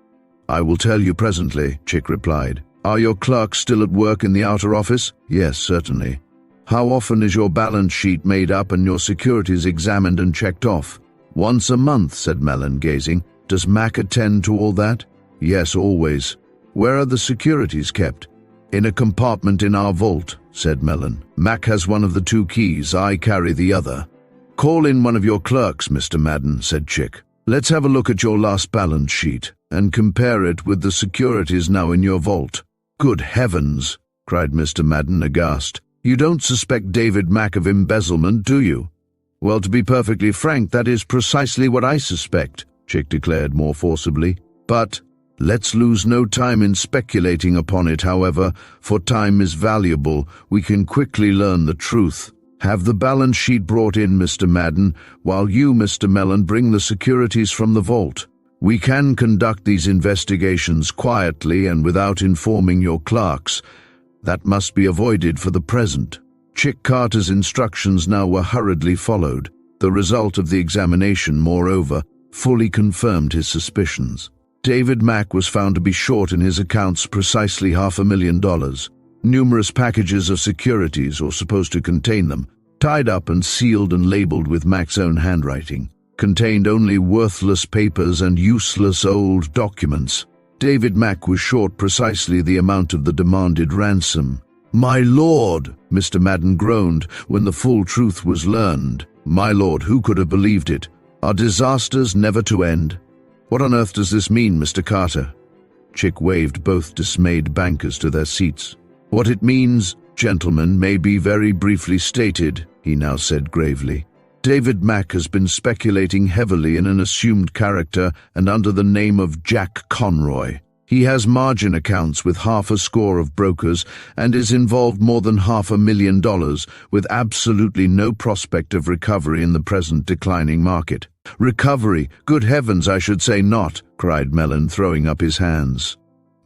"I will tell you presently," Chick replied. "Are your clerks still at work in the outer office?" "Yes, certainly." "How often is your balance sheet made up and your securities examined and checked off?" "Once a month," said Mellon, gazing. "Does Mack attend to all that?" "Yes, always." "Where are the securities kept?" "In a compartment in our vault," said Mellon. "Mack has one of the 2 keys, I carry the other." "Call in one of your clerks, Mr. Madden," said Chick. "Let's have a look at your last balance sheet, and compare it with the securities now in your vault." "Good heavens!" cried Mr. Madden, aghast. "You don't suspect David Mack of embezzlement, do you?" "Well, to be perfectly frank, that is precisely what I suspect," Chick declared more forcibly. "But let's lose no time in speculating upon it, however, for time is valuable. We can quickly learn the truth. Have the balance sheet brought in, Mr. Madden, while you, Mr. Mellon, bring the securities from the vault. We can conduct these investigations quietly and without informing your clerks. That must be avoided for the present." Chick Carter's instructions now were hurriedly followed. The result of the examination, moreover, fully confirmed his suspicions. David Mack was found to be short in his accounts precisely $500,000. Numerous packages of securities, or supposed to contain them, tied up and sealed and labeled with Mack's own handwriting, contained only worthless papers and useless old documents. David Mack was short precisely the amount of the demanded ransom. "My lord," Mr. Madden groaned when the full truth was learned. "My lord, who could have believed it? Are disasters never to end?" "What on earth does this mean, Mr. Carter?" Chick waved both dismayed bankers to their seats. "What it means, gentlemen, may be very briefly stated," he now said gravely. "David Mack has been speculating heavily in an assumed character and under the name of Jack Conroy. He has margin accounts with half a score of brokers and is involved more than $500,000 with absolutely no prospect of recovery in the present declining market." "Recovery? Good heavens, I should say not," cried Mellon, throwing up his hands.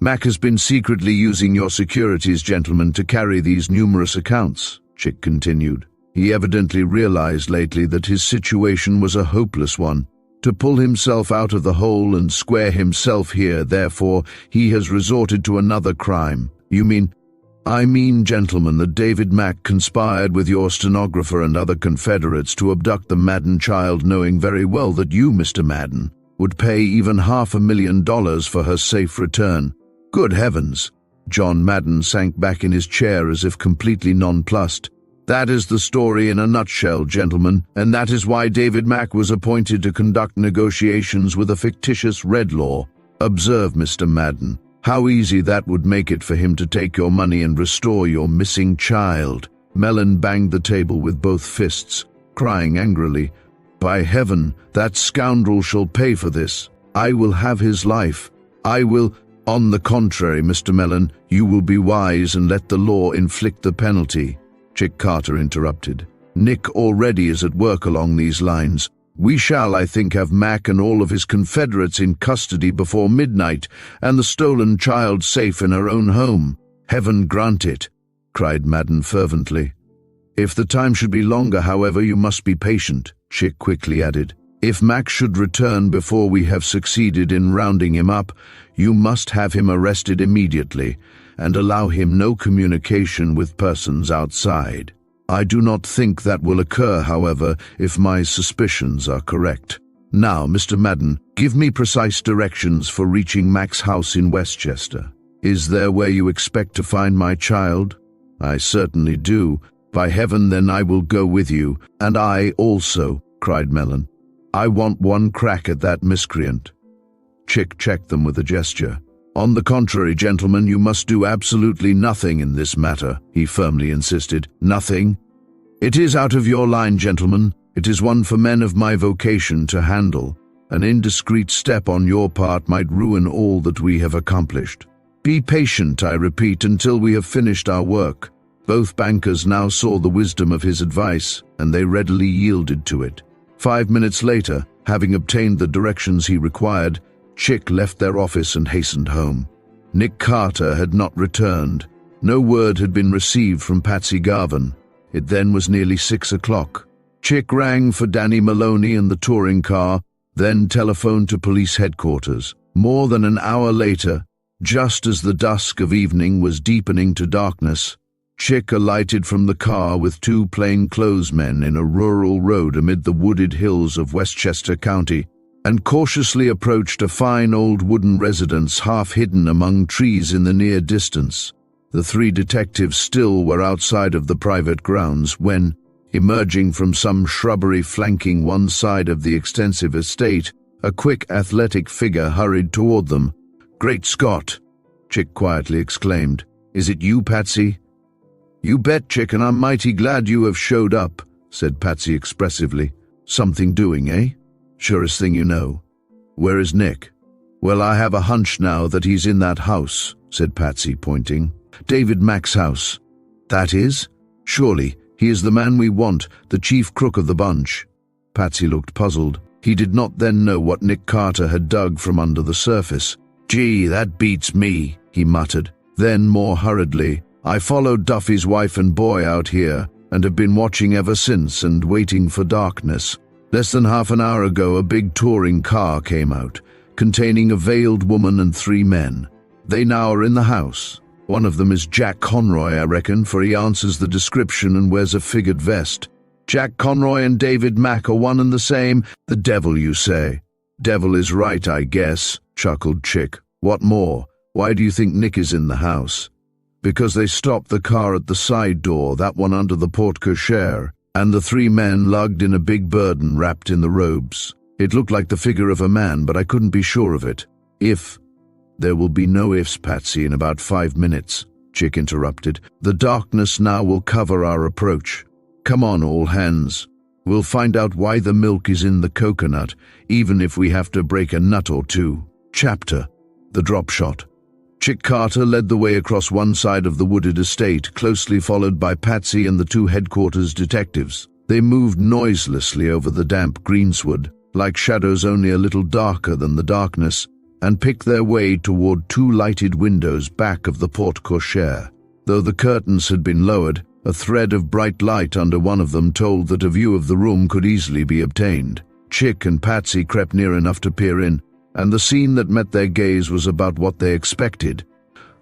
"Mack has been secretly using your securities, gentlemen, to carry these numerous accounts," Chick continued. "He evidently realized lately that his situation was a hopeless one. To pull himself out of the hole and square himself here, therefore, he has resorted to another crime." "You mean—" "I mean, gentlemen, that David Mack conspired with your stenographer and other confederates to abduct the Madden child, knowing very well that you, Mr. Madden, would pay even $500,000 for her safe return." "Good heavens!" John Madden sank back in his chair as if completely nonplussed. "That is the story in a nutshell, gentlemen, and that is why David Mack was appointed to conduct negotiations with a fictitious Redlaw. Observe, Mr. Madden, How easy that would make it for him to take your money and restore your missing child." Mellon banged the table with both fists, crying angrily, "By heaven, that scoundrel shall pay for this. I will have his life. I will—" "On the contrary, Mr. Mellon, you will be wise and let the law inflict the penalty," Chick Carter interrupted. "Nick already is at work along these lines. We shall, I think, have Mac and all of his confederates in custody before midnight, and the stolen child safe in her own home. Heaven grant it," cried Madden fervently. "If the time should be longer, however, you must be patient," Chick quickly added. "If Mac should return before we have succeeded in rounding him up, you must have him arrested immediately, and allow him no communication with persons outside. I do not think that will occur, however, if my suspicions are correct. Now, Mr. Madden, give me precise directions for reaching Mac's house in Westchester. Is there where you expect to find my child?" "I certainly do. By heaven, then I will go with you." "And I also," cried Mellon. "I want one crack at that miscreant." Chick checked them with a gesture. "On the contrary, gentlemen, you must do absolutely nothing in this matter," he firmly insisted. "Nothing. It is out of your line, gentlemen. It is one for men of my vocation to handle. An indiscreet step on your part might ruin all that we have accomplished. Be patient, I repeat, until we have finished our work." Both bankers now saw the wisdom of his advice, and they readily yielded to it. 5 minutes later, having obtained the directions he required, Chick left their office and hastened home. Nick Carter had not returned. No word had been received from Patsy Garvan. It then was nearly 6 o'clock. Chick rang for Danny Maloney and the touring car, then telephoned to police headquarters. More than an hour later, just as the dusk of evening was deepening to darkness, Chick alighted from the car with 2 plainclothesmen in a rural road amid the wooded hills of Westchester County, and cautiously approached a fine old wooden residence half hidden among trees in the near distance. The 3 detectives still were outside of the private grounds when, emerging from some shrubbery flanking one side of the extensive estate, a quick athletic figure hurried toward them. "Great Scott!" Chick quietly exclaimed. "Is it you, Patsy?" "You bet, Chick, and I'm mighty glad you have showed up," said Patsy expressively. "Something doing, eh?" "Surest thing you know." "Where is Nick?" "Well, I have a hunch now that he's in that house," said Patsy, pointing. "David Mack's house." "That is? Surely, he is the man we want, the chief crook of the bunch." Patsy looked puzzled. He did not then know what Nick Carter had dug from under the surface. "Gee, that beats me," he muttered. Then, more hurriedly, "I followed Duffy's wife and boy out here, and have been watching ever since and waiting for darkness. Less than half an hour ago, a big touring car came out, containing a veiled woman and 3 men. They now are in the house. One of them is Jack Conroy, I reckon, for he answers the description and wears a figured vest. Jack Conroy and David Mack are one and the same. The devil, you say?" "Devil is right, I guess," chuckled Chick. "What more? Why do you think Nick is in the house?" "Because they stopped the car at the side door, that one under the porte-cochere, and the 3 men lugged in a big burden wrapped in the robes. It looked like the figure of a man, but I couldn't be sure of it. If—" "There will be no ifs, Patsy, in about 5 minutes," Chick interrupted. "The darkness now will cover our approach. Come on, all hands. We'll find out why the milk is in the coconut, even if we have to break a nut or 2. Chapter: The Drop Shot. Chick Carter led the way across one side of the wooded estate, closely followed by Patsy and the 2 headquarters detectives. They moved noiselessly over the damp greensward, like shadows only a little darker than the darkness, and picked their way toward 2 lighted windows back of the porte-cochere. Though the curtains had been lowered, a thread of bright light under one of them told that a view of the room could easily be obtained. Chick and Patsy crept near enough to peer in, and the scene that met their gaze was about what they expected.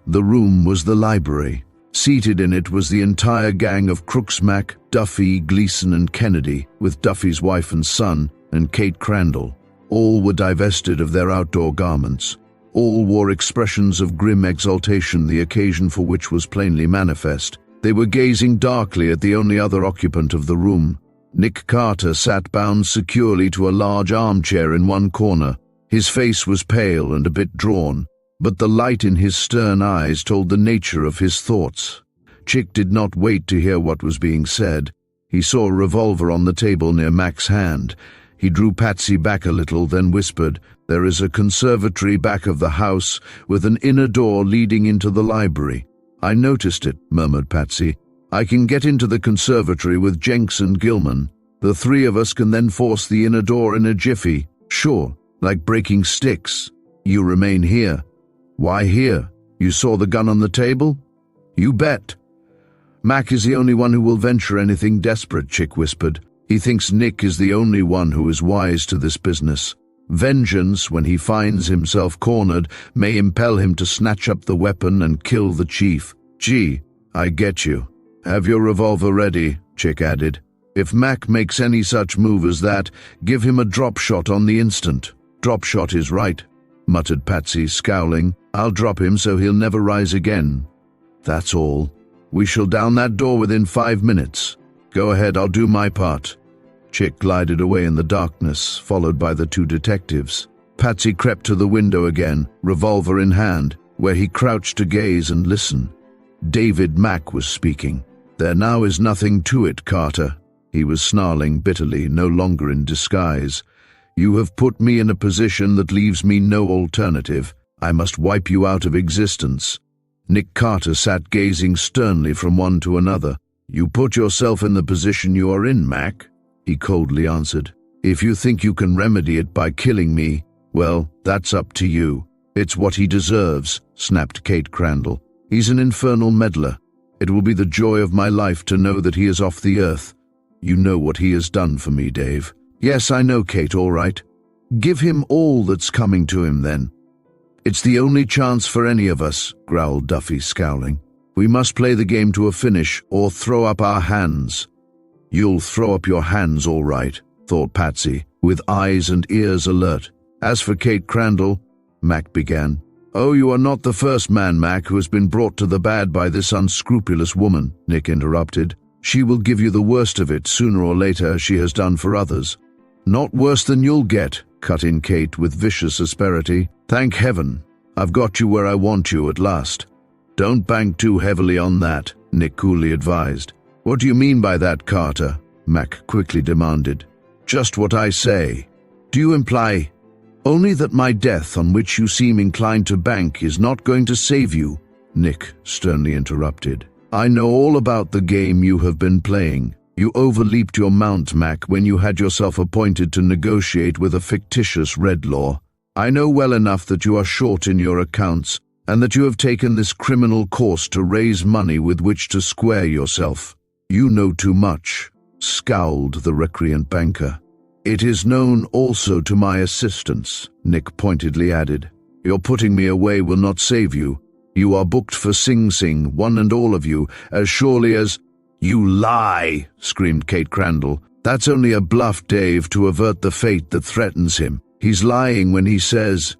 The room was the library. Seated in it was the entire gang of crooks: Mack, Duffy, Gleason, and Kennedy, with Duffy's wife and son, and Kate Crandall. All were divested of their outdoor garments. All wore expressions of grim exultation, the occasion for which was plainly manifest. They were gazing darkly at the only other occupant of the room. Nick Carter sat bound securely to a large armchair in one corner. His face was pale and a bit drawn, but the light in his stern eyes told the nature of his thoughts. Chick did not wait to hear what was being said. He saw a revolver on the table near Mac's hand. He drew Patsy back a little, then whispered, "There is a conservatory back of the house with an inner door leading into the library." "I noticed it," murmured Patsy. "I can get into the conservatory with Jenks and Gilman. The three of us can then force the inner door in a jiffy. Sure, like breaking sticks. You remain here." "Why here? You saw the gun on the table?" "You bet." "Mac is the only one who will venture anything desperate," Chick whispered. "He thinks Nick is the only one who is wise to this business. Vengeance, when he finds himself cornered, may impel him to snatch up the weapon and kill the chief." "Gee, I get you. Have your revolver ready," Chick added. "If Mac makes any such move as that, give him a drop shot on the instant." "Drop shot is right," muttered Patsy, scowling. "I'll drop him so he'll never rise again. That's all. We shall down that door within 5 minutes. Go ahead, I'll do my part." Chick glided away in the darkness, followed by the two detectives. Patsy crept to the window again, revolver in hand, where he crouched to gaze and listen. David Mack was speaking. "There now is nothing to it, Carter." He was snarling bitterly, no longer in disguise. "You have put me in a position that leaves me no alternative. I must wipe you out of existence." Nick Carter sat gazing sternly from one to another. "You put yourself in the position you are in, Mac," he coldly answered. "If you think you can remedy it by killing me, well, that's up to you." "It's what he deserves," snapped Kate Crandall. "He's an infernal meddler. It will be the joy of my life to know that he is off the earth. You know what he has done for me, Dave." "Yes, I know, Kate, all right. Give him all that's coming to him, then." "It's the only chance for any of us," growled Duffy, scowling. "We must play the game to a finish, or throw up our hands." "You'll throw up your hands, all right," thought Patsy, with eyes and ears alert. "As for Kate Crandall," Mac began. "Oh, you are not the first man, Mac, who has been brought to the bad by this unscrupulous woman," Nick interrupted. "She will give you the worst of it sooner or later, as she has done for others." "Not worse than you'll get," cut in Kate with vicious asperity. "Thank heaven, I've got you where I want you at last." "Don't bank too heavily on that," Nick coolly advised. "What do you mean by that, Carter?" Mac quickly demanded. "Just what I say." "Do you imply only that my death, on which you seem inclined to bank, is not going to save you?" Nick sternly interrupted. "I know all about the game you have been playing. You overleaped your mount, Mac, when you had yourself appointed to negotiate with a fictitious Redlaw. I know well enough that you are short in your accounts, and that you have taken this criminal course to raise money with which to square yourself. You know too much," scowled the recreant banker. "It is known also to my assistants," Nick pointedly added. "Your putting me away will not save you. You are booked for Sing Sing, one and all of you, as surely as—" "You lie!" screamed Kate Crandall. "That's only a bluff, Dave, to avert the fate that threatens him. He's lying when he says—"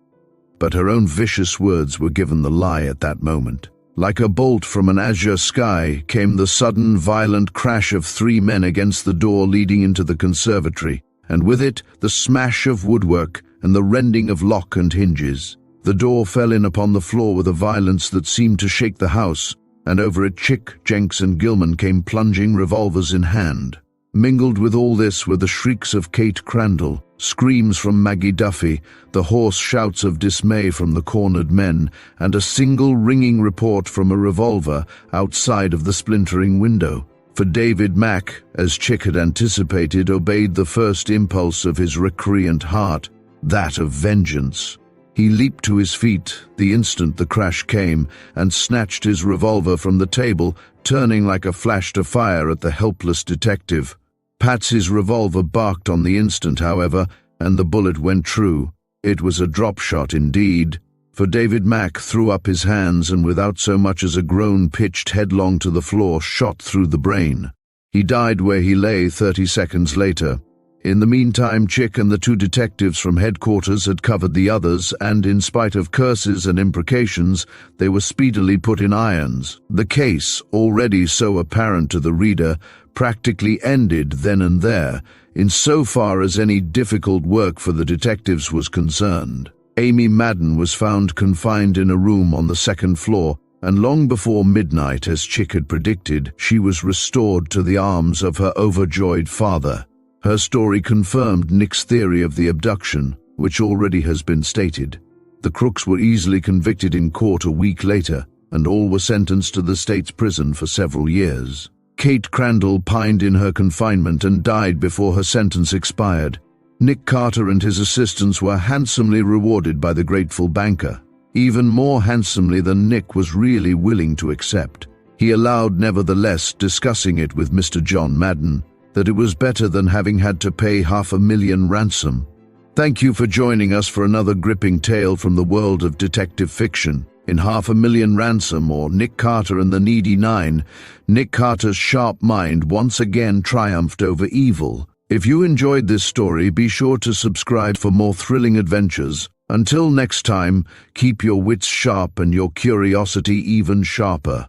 But her own vicious words were given the lie at that moment. Like a bolt from an azure sky came the sudden, violent crash of 3 men against the door leading into the conservatory, and with it the smash of woodwork and the rending of lock and hinges. The door fell in upon the floor with a violence that seemed to shake the house, and over it Chick, Jenks, and Gilman came plunging, revolvers in hand. Mingled with all this were the shrieks of Kate Crandall, screams from Maggie Duffy, the hoarse shouts of dismay from the cornered men, and a single ringing report from a revolver outside of the splintering window. For David Mack, as Chick had anticipated, obeyed the first impulse of his recreant heart, that of vengeance. He leaped to his feet the instant the crash came and snatched his revolver from the table, turning like a flash to fire at the helpless detective. Patsy's revolver barked on the instant, however, and the bullet went true. It was a drop shot indeed, for David Mack threw up his hands and without so much as a groan pitched headlong to the floor, shot through the brain. He died where he lay 30 seconds later. In the meantime, Chick and the two detectives from headquarters had covered the others, and in spite of curses and imprecations, they were speedily put in irons. The case, already so apparent to the reader, practically ended then and there, insofar as any difficult work for the detectives was concerned. Amy Madden was found confined in a room on the second floor, and long before midnight, as Chick had predicted, she was restored to the arms of her overjoyed father. Her story confirmed Nick's theory of the abduction, which already has been stated. The crooks were easily convicted in court a week later, and all were sentenced to the state's prison for several years. Kate Crandall pined in her confinement and died before her sentence expired. Nick Carter and his assistants were handsomely rewarded by the grateful banker, even more handsomely than Nick was really willing to accept. He allowed, nevertheless, discussing it with Mr. John Madden, that it was better than having had to pay $500,000 ransom. Thank you for joining us for another gripping tale from the world of detective fiction. In $500,000 Ransom, or Nick Carter and the Needy Nine, Nick Carter's sharp mind once again triumphed over evil. If you enjoyed this story, be sure to subscribe for more thrilling adventures. Until next time, keep your wits sharp and your curiosity even sharper.